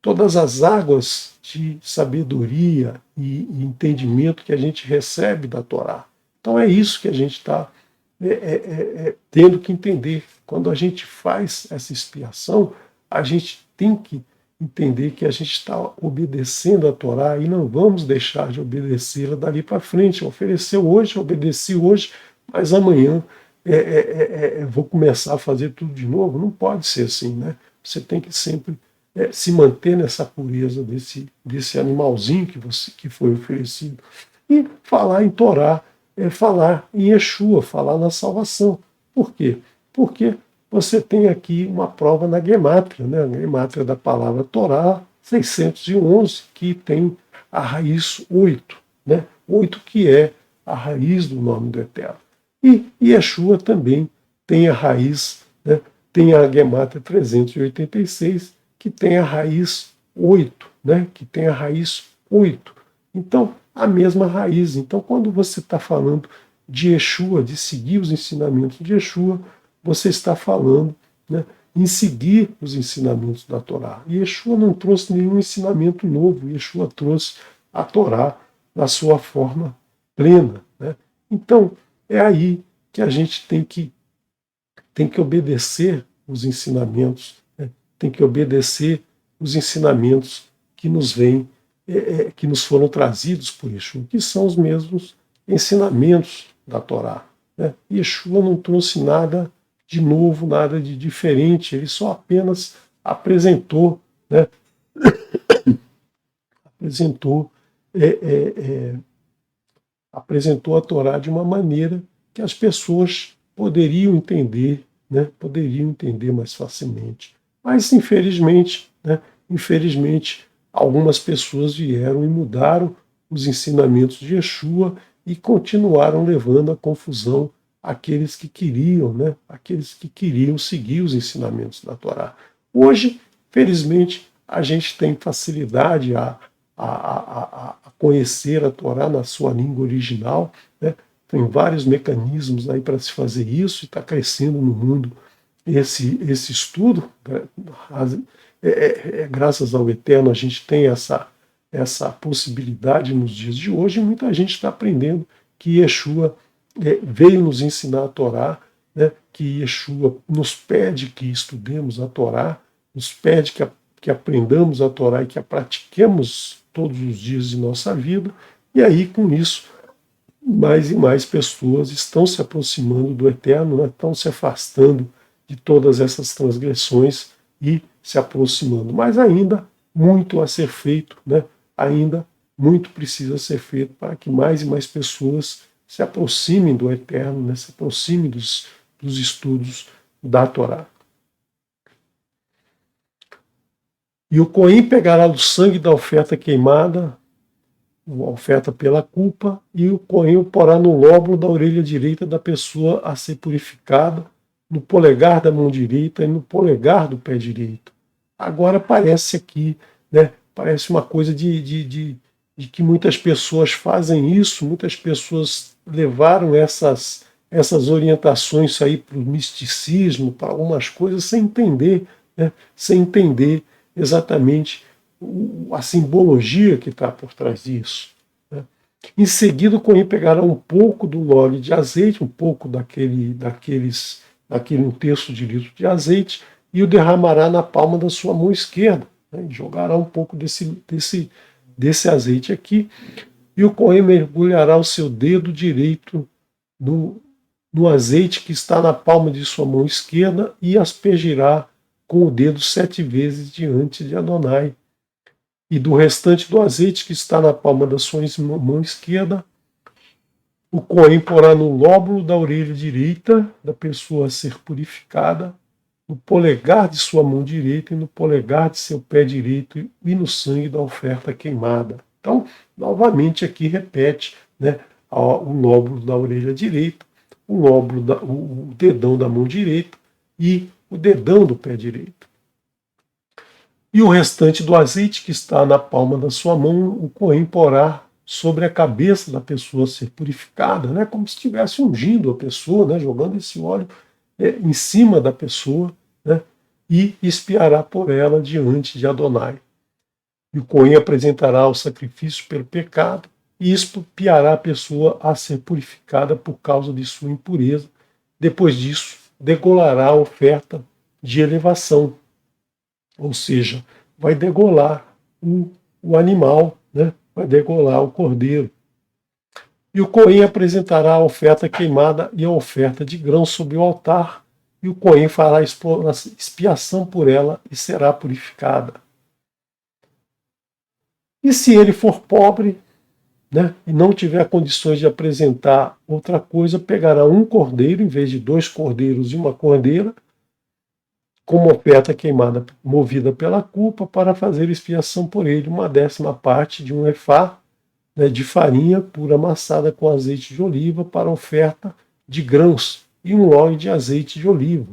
A: todas as águas de sabedoria e entendimento que a gente recebe da Torá. Então é isso que a gente está tendo que entender. Quando a gente faz essa expiação, a gente tem que entender que a gente está obedecendo a Torá e não vamos deixar de obedecê-la dali para frente. Ofereceu hoje, obedeci hoje, mas amanhã vou começar a fazer tudo de novo. Não pode ser assim, né? Você tem que sempre se manter nessa pureza desse animalzinho que foi oferecido. E falar em Torá falar em Yeshua, falar na salvação. Por quê? Porque você tem aqui uma prova na gemátria, né? A gemátria da palavra Torá, 611, que tem a raiz 8, né? 8 que é a raiz do nome do Eterno. E Yeshua também tem a raiz, né? Tem a gemátria 386, que tem a raiz 8, né? Que tem a raiz 8. Então, a mesma raiz. Então, quando você está falando de Yeshua, de seguir os ensinamentos de Yeshua, você está falando, né, em seguir os ensinamentos da Torá. E Yeshua não trouxe nenhum ensinamento novo, Yeshua trouxe a Torá na sua forma plena, né? Então, é aí que a gente tem que obedecer os ensinamentos, né? Tem que obedecer os ensinamentos que nos vêm, que nos foram trazidos por Yeshua, que são os mesmos ensinamentos da Torá, né? Yeshua não trouxe nada de novo, nada de diferente, ele só apenas apresentou, né? apresentou, é, é, é, apresentou a Torá de uma maneira que as pessoas poderiam entender, né? Poderiam entender mais facilmente. Mas, infelizmente, né? Infelizmente, algumas pessoas vieram e mudaram os ensinamentos de Yeshua e continuaram levando à confusão aqueles que queriam, né? Aqueles que queriam seguir os ensinamentos da Torá. Hoje, felizmente, a gente tem facilidade a conhecer a Torá na sua língua original, né? Tem vários mecanismos aí para se fazer isso e está crescendo no mundo esse estudo. Graças ao Eterno a gente tem essa possibilidade nos dias de hoje, e muita gente está aprendendo que Yeshua veio nos ensinar a Torá, né? Que Yeshua nos pede que estudemos a Torá, nos pede que aprendamos a Torá e que a pratiquemos todos os dias de nossa vida, e aí com isso mais e mais pessoas estão se aproximando do Eterno, né? Estão se afastando de todas essas transgressões e se aproximando. Mas ainda muito a ser feito, né? Ainda muito precisa ser feito para que mais e mais pessoas se aproximem do Eterno, né? Se aproximem dos estudos da Torá. E o Cohen pegará do sangue da oferta queimada, a oferta pela culpa, e o Cohen o porá no lóbulo da orelha direita da pessoa a ser purificada, no polegar da mão direita e no polegar do pé direito. Agora parece aqui, né? Parece uma coisa de que muitas pessoas fazem isso, muitas pessoas levaram essas orientações aí para o misticismo, para algumas coisas, sem entender, né? Sem entender exatamente a simbologia que está por trás disso, né? Em seguida, o Cohen pegará um pouco do óleo de azeite, um pouco daquele 1/3 de litro de azeite, e o derramará na palma da sua mão esquerda, né? E jogará um pouco desse azeite aqui, e o Cohen mergulhará o seu dedo direito no azeite que está na palma de sua mão esquerda e aspergirá com o dedo 7 vezes diante de Adonai. E do restante do azeite que está na palma da sua mão esquerda, o Cohen porá no lóbulo da orelha direita da pessoa a ser purificada, no polegar de sua mão direita e no polegar de seu pé direito e no sangue da oferta queimada. Então, novamente aqui repete, né, o lóbulo da orelha direita, o dedão da mão direita e o dedão do pé direito. E o restante do azeite que está na palma da sua mão, o Cohen porá sobre a cabeça da pessoa a ser purificada, né, como se estivesse ungindo a pessoa, né, jogando esse óleo em cima da pessoa, né, e expiará por ela diante de Adonai. E o Cohen apresentará o sacrifício pelo pecado e expiará a pessoa a ser purificada por causa de sua impureza. Depois disso, degolará a oferta de elevação, ou seja, vai degolar o animal, né? Vai degolar o cordeiro. E o Cohen apresentará a oferta queimada e a oferta de grãos sobre o altar, e o Cohen fará expiação por ela e será purificada. E se ele for pobre, né, e não tiver condições de apresentar outra coisa, pegará um cordeiro em vez de 2 cordeiros e uma cordeira, como oferta queimada movida pela culpa, para fazer expiação por ele, 1/10 parte de um efá, né, de farinha pura amassada com azeite de oliva para oferta de grãos, e um log de azeite de oliva.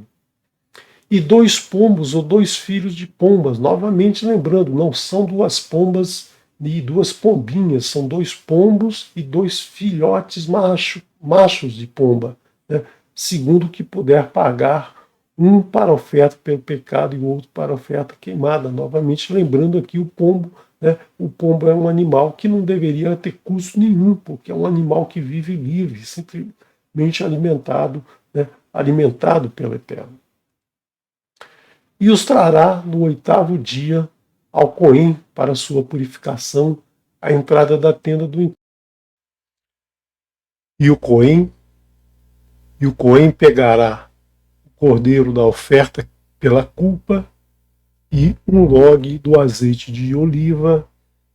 A: E 2 pombos ou 2 filhos de pombas, novamente lembrando, não são 2 pombas e 2 pombinhas, são 2 pombos e 2 filhotes machos de pomba, né, segundo o que puder pagar um para oferta pelo pecado e o outro para oferta queimada. Novamente, lembrando aqui o pombo, né? O pombo é um animal que não deveria ter custo nenhum, porque é um animal que vive livre, simplesmente alimentado, né? Alimentado pelo Eterno. E os trará no 8º dia ao Cohen para sua purificação, à entrada da tenda do encontro. E o Cohen pegará o cordeiro da oferta pela culpa e um log do azeite de oliva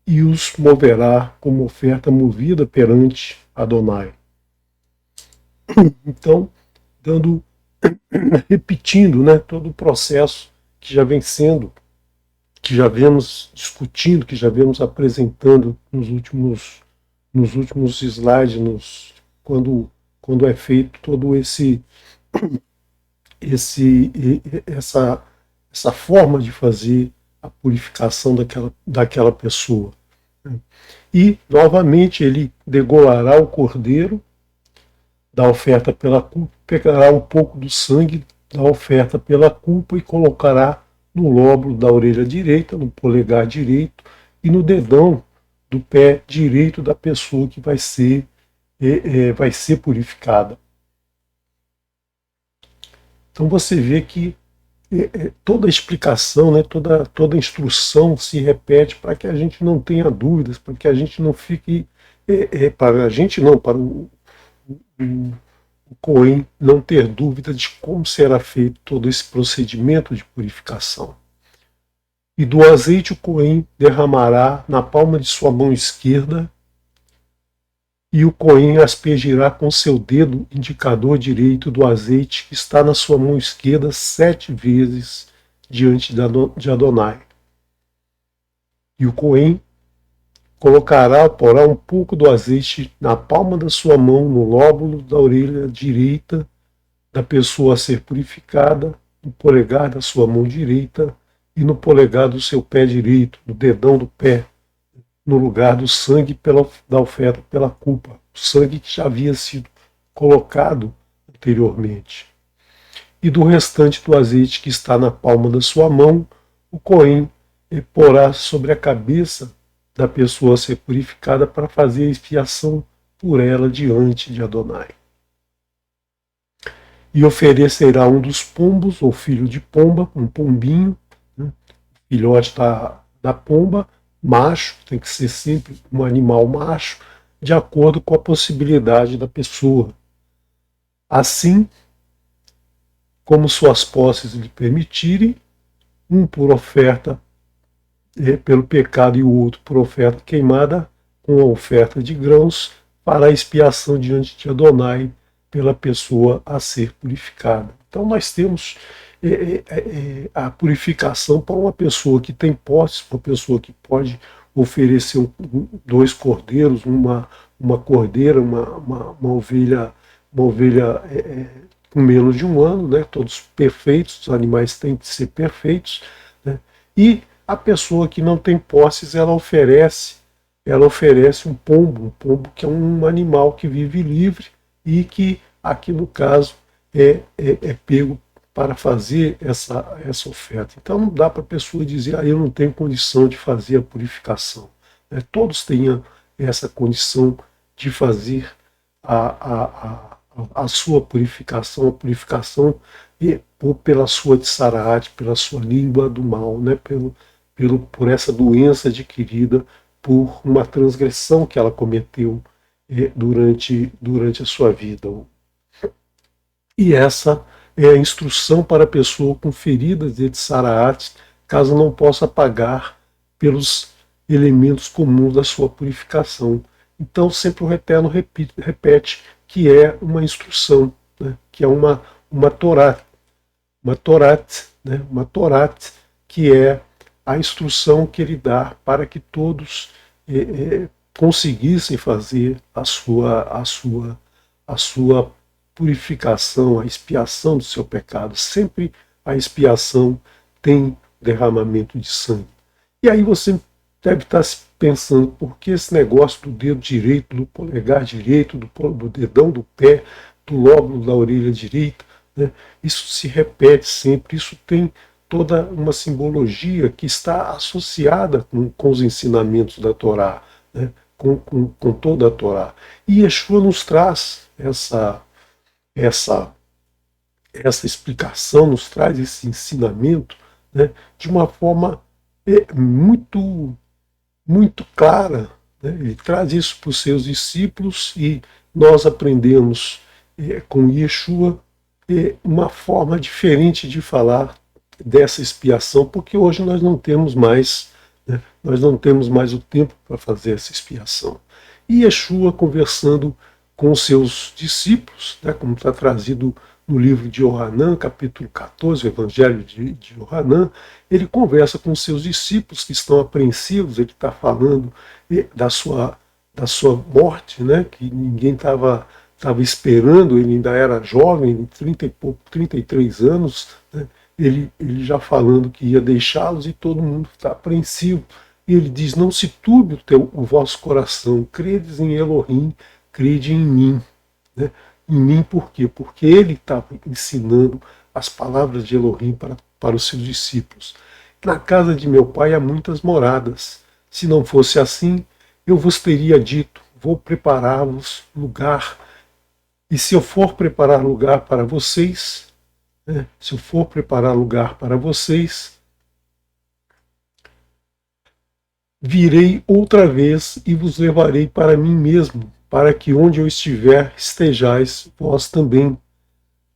A: e os moverá como oferta movida perante Adonai. Então, repetindo, né, todo o processo que já vem sendo, que já vemos discutindo, que já vemos apresentando nos últimos slides, quando é feito todo essa forma de fazer a purificação daquela pessoa. E, novamente, ele degolará o cordeiro da oferta pela culpa, pegará um pouco do sangue da oferta pela culpa e colocará no lóbulo da orelha direita, no polegar direito e no dedão do pé direito da pessoa que vai ser purificada. Então você vê que toda a explicação, né, toda a instrução se repete para que a gente não tenha dúvidas, para que a gente não fique, para a gente não, para o Cohen não ter dúvida de como será feito todo esse procedimento de purificação. E do azeite o Cohen derramará na palma de sua mão esquerda, e o Cohen aspergirá com seu dedo indicador direito do azeite que está na sua mão esquerda 7 vezes diante de Adonai. E o Cohen porá um pouco do azeite na palma da sua mão, no lóbulo da orelha direita da pessoa a ser purificada, no polegar da sua mão direita e no polegar do seu pé direito, no dedão do pé, no lugar do sangue da oferta pela culpa, o sangue que já havia sido colocado anteriormente. E do restante do azeite que está na palma da sua mão, o Cohen porá sobre a cabeça da pessoa a ser purificada para fazer a expiação por ela diante de Adonai. E oferecerá um dos pombos, ou filho de pomba, um pombinho, né, filhote da pomba, macho, tem que ser sempre um animal macho, de acordo com a possibilidade da pessoa. Assim como suas posses lhe permitirem, um por oferta pelo pecado e o outro por oferta queimada, com a oferta de grãos, para a expiação diante de Adonai pela pessoa a ser purificada. Então nós temos a purificação para uma pessoa que tem posses, uma pessoa que pode oferecer 2 cordeiros, uma cordeira, uma ovelha com menos de 1 ano, né? Todos perfeitos, os animais têm que ser perfeitos, né? E a pessoa que não tem posses, ela oferece um pombo que é um animal que vive livre e que aqui no caso é pego para fazer essa oferta. Então não dá para a pessoa dizer, eu não tenho condição de fazer a purificação. Todos têm essa condição de fazer a sua purificação, pela sua tsaraat, pela sua língua do mal, né? Por essa doença adquirida por uma transgressão que ela cometeu durante a sua vida. E essa é a instrução para a pessoa com feridas de tsaraat, caso não possa pagar pelos elementos comuns da sua purificação. Então sempre o Eterno repete que é uma instrução, né? Que é uma Torá, né? Uma Torat, que é a instrução que ele dá para que todos conseguissem fazer a sua purificação, a expiação do seu pecado. Sempre a expiação tem derramamento de sangue. E aí você deve estar se pensando, por que esse negócio do dedo direito, do polegar direito, do dedão do pé, do lóbulo da orelha direita, né? Isso se repete sempre, isso tem toda uma simbologia que está associada com os ensinamentos da Torá, né? Com toda a Torá. E Yeshua nos traz essa, essa explicação, nos traz esse ensinamento, né? De uma forma muito, muito clara, né? Ele traz isso para os seus discípulos e nós aprendemos com Yeshua uma forma diferente de falar dessa expiação, porque hoje nós não temos mais, né, nós não temos mais o tempo para fazer essa expiação. E Yeshua conversando com os seus discípulos, né, como está trazido no livro de Yohanan, capítulo 14, o Evangelho de Yohanan, ele conversa com os seus discípulos que estão apreensivos, ele está falando da sua morte, né, que ninguém estava esperando, ele ainda era jovem, 30 e pouco, 33 anos, né, ele já falando que ia deixá-los e todo mundo está apreensivo. E ele diz, não se turbe o vosso coração, credes em Elohim, crede em mim. Né? Em mim por quê? Porque ele estava ensinando as palavras de Elohim para os seus discípulos. Na casa de meu pai há muitas moradas. Se não fosse assim, eu vos teria dito, vou preparar-vos lugar. E se eu for preparar lugar para vocês, né, se eu for preparar lugar para vocês, virei outra vez e vos levarei para mim mesmo, para que onde eu estiver estejais vós também.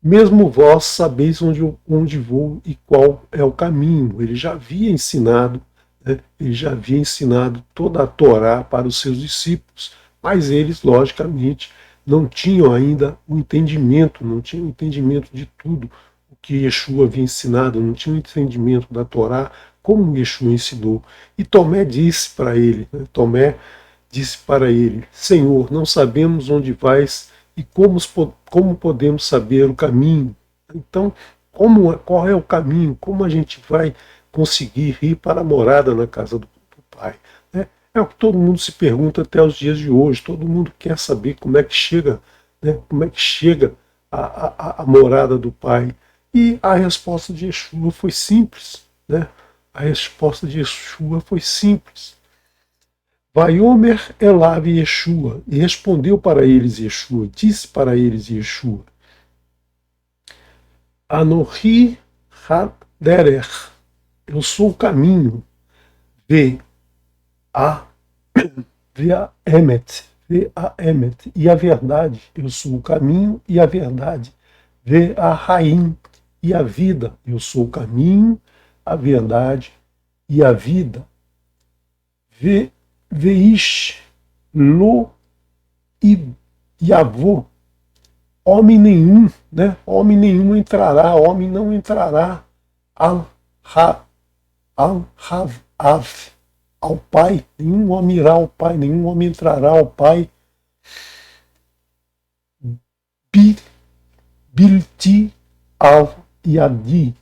A: Mesmo vós sabeis onde vou e qual é o caminho. Ele já havia ensinado, né, ele já havia ensinado toda a Torá para os seus discípulos, mas eles, logicamente, não tinham ainda o entendimento, não tinham o entendimento de tudo o que Yeshua havia ensinado, não tinham o entendimento da Torá como Yeshua ensinou. E Tomé disse para ele, né, Tomé disse para ele, Senhor, não sabemos onde vais e como podemos saber o caminho? Então, qual é o caminho? Como a gente vai conseguir ir para a morada na casa do Pai? É o que todo mundo se pergunta até os dias de hoje. Todo mundo quer saber como é que chega, né, como é que chega a morada do Pai. E a resposta de Yeshua foi simples. Né? A resposta de Yeshua foi simples. Vaiomer Elav Yeshua, e respondeu para eles Yeshua, disse para eles Yeshua, Anohi Haderer, eu sou o caminho, a Emet, e a verdade, eu sou o caminho e a verdade, a Raim, e a vida, eu sou o caminho, a verdade e a vida, Veish lo Yavô, homem nenhum, né? Homem nenhum entrará, homem não entrará al Hav, ao Pai, nenhum homem irá ao Pai, nenhum homem entrará ao Pai, Bilti al Yadi,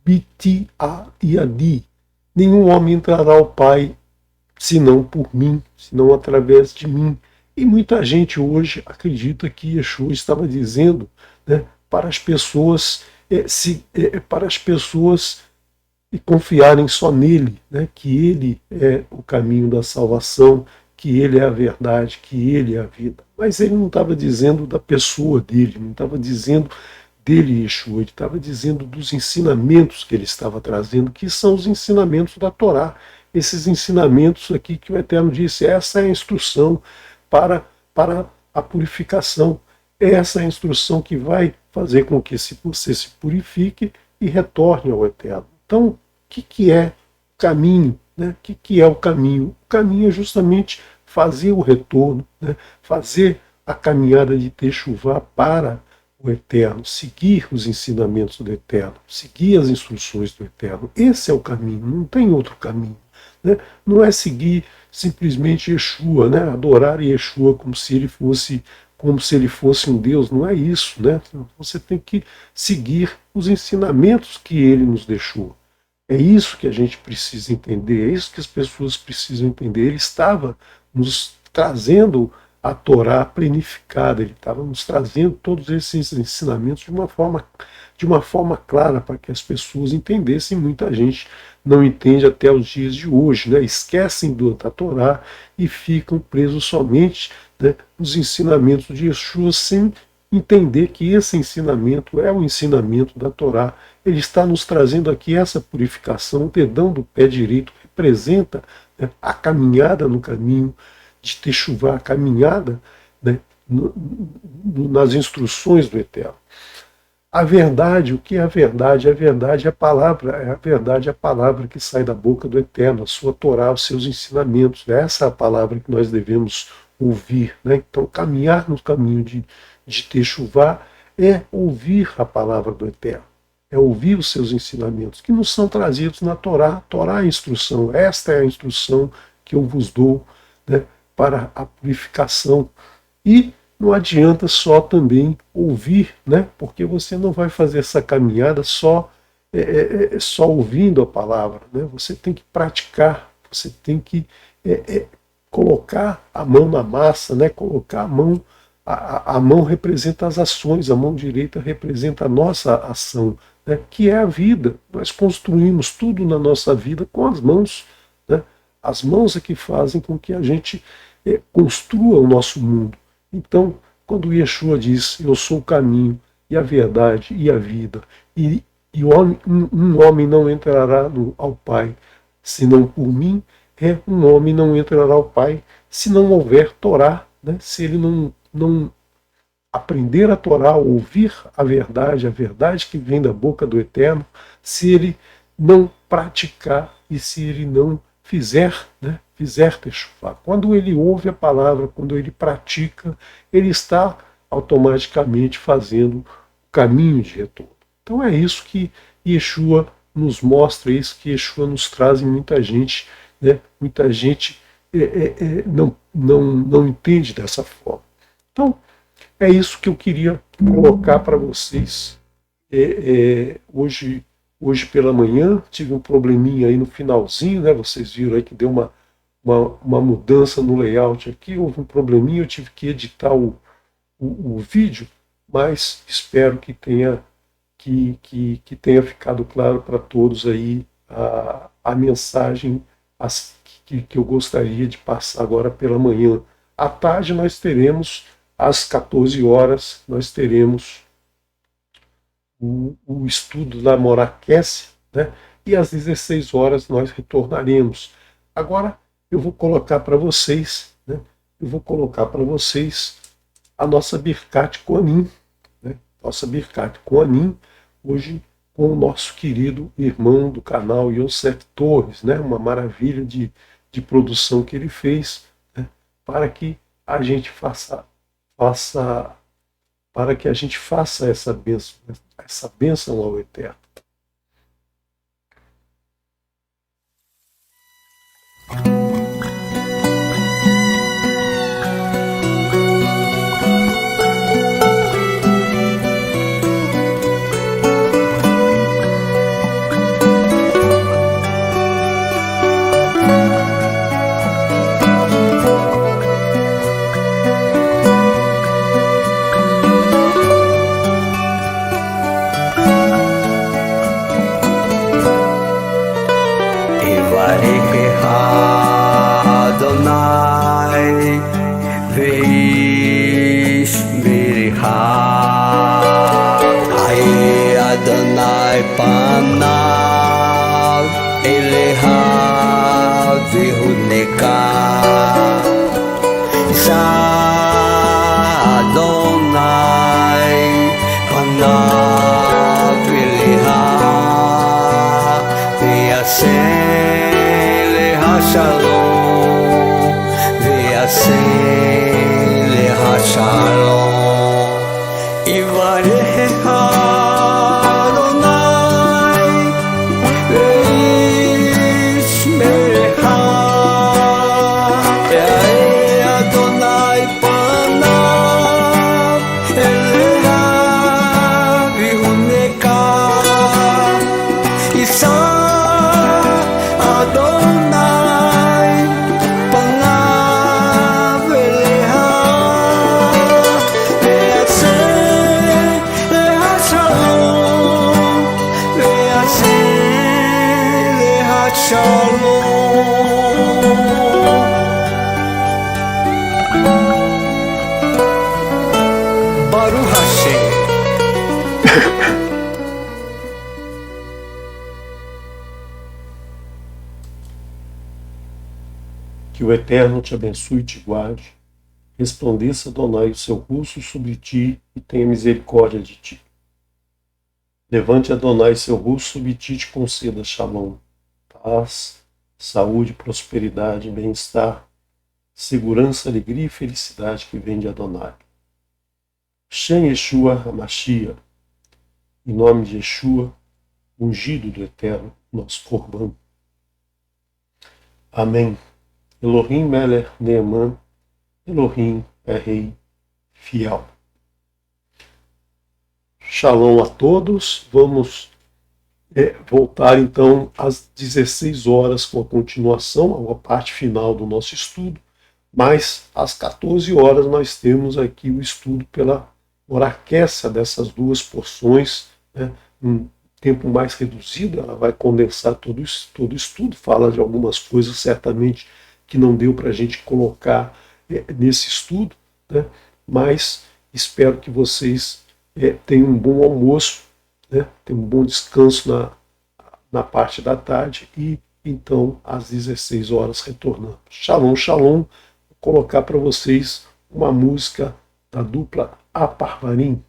A: Biti a Yadi, nenhum homem entrará ao Pai senão por mim, senão através de mim. E muita gente hoje acredita que Yeshua estava dizendo, né, para as pessoas para as pessoas confiarem só nele, né, que ele é o caminho da salvação, que ele é a verdade, que ele é a vida. Mas ele não estava dizendo da pessoa dele, não estava dizendo dele, Yeshua, ele estava dizendo dos ensinamentos que ele estava trazendo, que são os ensinamentos da Torá. Esses ensinamentos aqui que o Eterno disse, essa é a instrução para a purificação. Essa é a instrução que vai fazer com que você se purifique e retorne ao Eterno. Então, o que é o caminho? Né? O que é o caminho? O caminho é justamente fazer o retorno, né? Fazer a caminhada de Techuvá para o Eterno, seguir os ensinamentos do Eterno, seguir as instruções do Eterno. Esse é o caminho, não tem outro caminho. Né? Não é seguir simplesmente Yeshua, né? Adorar Yeshua como se ele fosse um Deus, não é isso. Né? Você tem que seguir os ensinamentos que ele nos deixou. É isso que a gente precisa entender, é isso que as pessoas precisam entender. Ele estava nos trazendo a Torá planificada. Ele estava nos trazendo todos esses ensinamentos de uma forma clara para que as pessoas entendessem. Muita gente não entende até os dias de hoje, né? Esquecem da Torá e ficam presos somente, né, nos ensinamentos de Yeshua, sem entender que esse ensinamento é o ensinamento da Torá. Ele está nos trazendo aqui essa purificação. O dedão do pé direito representa, né, a caminhada no caminho de Techuvá, a caminhada, né, nas instruções do Eterno. A verdade, o que é a verdade? A verdade é a verdade é a palavra que sai da boca do Eterno, a sua Torá, os seus ensinamentos. Essa é a palavra que nós devemos ouvir, né? Então, caminhar no caminho de Techuvá é ouvir a palavra do Eterno, é ouvir os seus ensinamentos, que nos são trazidos na Torá. A Torá é a instrução, esta é a instrução que eu vos dou, né, para a purificação. E não adianta só também ouvir, né, porque você não vai fazer essa caminhada só ouvindo a palavra, né? Você tem que praticar, você tem que colocar a mão na massa, né? Colocar a mão representa as ações, a mão direita representa a nossa ação, né? Que é a vida. Nós construímos tudo na nossa vida com as mãos, né? As mãos é que fazem com que a gente construa o nosso mundo. Então, quando Yeshua diz, eu sou o caminho e a verdade e a vida, e um homem não entrará ao Pai senão por mim, um homem não entrará ao Pai se não houver Torá, né? Se ele não aprender a Torá, ouvir a verdade que vem da boca do Eterno, se ele não praticar e se ele não fizer Techuvá. Quando ele ouve a palavra, quando ele pratica, ele está automaticamente fazendo o caminho de retorno. Então é isso que Yeshua nos mostra, é isso que Yeshua nos traz, e muita gente, né, muita gente não entende dessa forma. Então, é isso que eu queria colocar para vocês. Hoje pela manhã tive um probleminha aí no finalzinho, né? Vocês viram aí que deu uma mudança no layout aqui, houve um probleminha, eu tive que editar o vídeo, mas espero que tenha ficado claro para todos aí a mensagem que eu gostaria de passar agora pela manhã. À tarde nós teremos, às 14 horas, nós teremos o estudo da Moraquece, né? E às 16 horas nós retornaremos. Agora eu vou colocar para vocês, né? A nossa Birkat Kohanim, né? Nossa Birkat Kohanim, hoje com o nosso querido irmão do canal Yosef Torres, né? Uma maravilha de produção que ele fez, né? Para que a gente faça essa bênção ao Eterno.
B: פניו אליה והונקה אדוני פניו אליה ויעשה לה שלום ויעשה לה שלום יברך Adonai Baruch Hashem.
A: Que o Eterno te abençoe e te guarde, resplandeça Adonai o seu rosto sobre ti e tenha misericórdia de ti. Levante Adonai seu rosto sobre ti e te conceda shalom, paz, saúde, prosperidade, bem-estar, segurança, alegria e felicidade que vem de Adonai. Shem Yeshua HaMashiach, em nome de Yeshua, ungido do Eterno, nosso Corban. Amém. Elohim Melech Neeman, Elohim é Rei fiel. Shalom a todos. Vamos voltar então às 16 horas com a continuação, a parte final do nosso estudo, mas às 14 horas nós temos aqui o estudo pela oraquécia dessas duas porções, um tempo mais reduzido, ela vai condensar todo o estudo, fala de algumas coisas certamente que não deu para a gente colocar nesse estudo, mas espero que vocês tenham um bom almoço, tenham um bom descanso na parte da tarde e então às 16 horas retornamos. Shalom, shalom. Vou colocar para vocês uma música da dupla Aparvarim.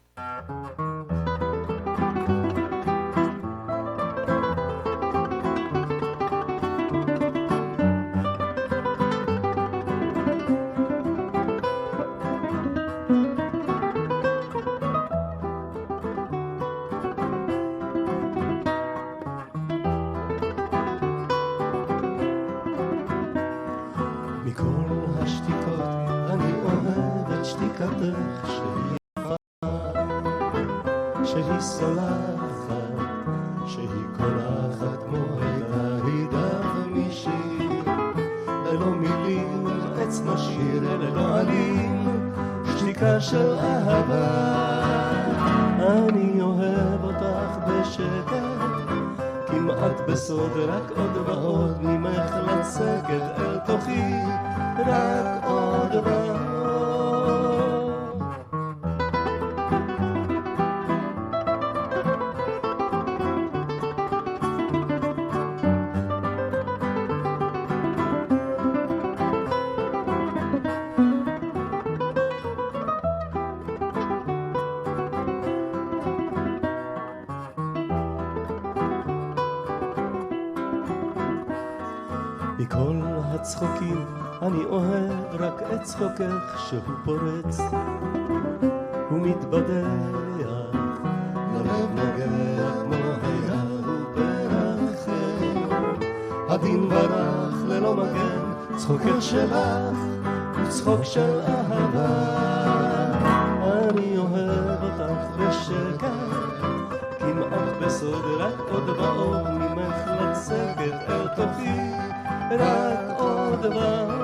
C: שהיא סולחת, שהיא קולחת כמו הידה משיר, ללא מילים עץ נשיר, ללא עלים, שתיקה של אהבה. אני אוהב אותך בשקט, כמעט בסוד, רק עוד ועוד ממך לצקת אל תוכי, רק עוד ועוד. מכל הצחוקים אני אוהב רק את צחוקך שהוא פורץ ומתבדח, ללב נוגח כמו היה ופרחם, הדין ברח ללא מגן, צחוקך שלך וצחוק של אהבה. אני אוהב אותך בשקט, כמעט בסוד, רק עוד ועוד ממך לצקת אל תוכי, רק עוד ועוד.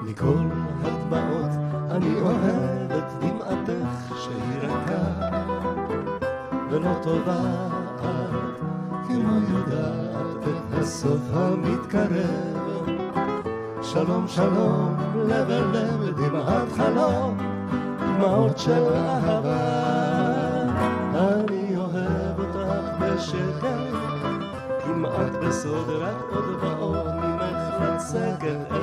C: מכל הדמעות אני אוהב את דמעתך שהיא רכה ולא טובעת, כמו יודעת את הסוף המתקרב. שלום שלום לב אל לב, דמעת חלום, דמעות של אהבה. אני אוהב אותך בשקט, כמעט בסוד, רק עוד ועוד ממך לצקת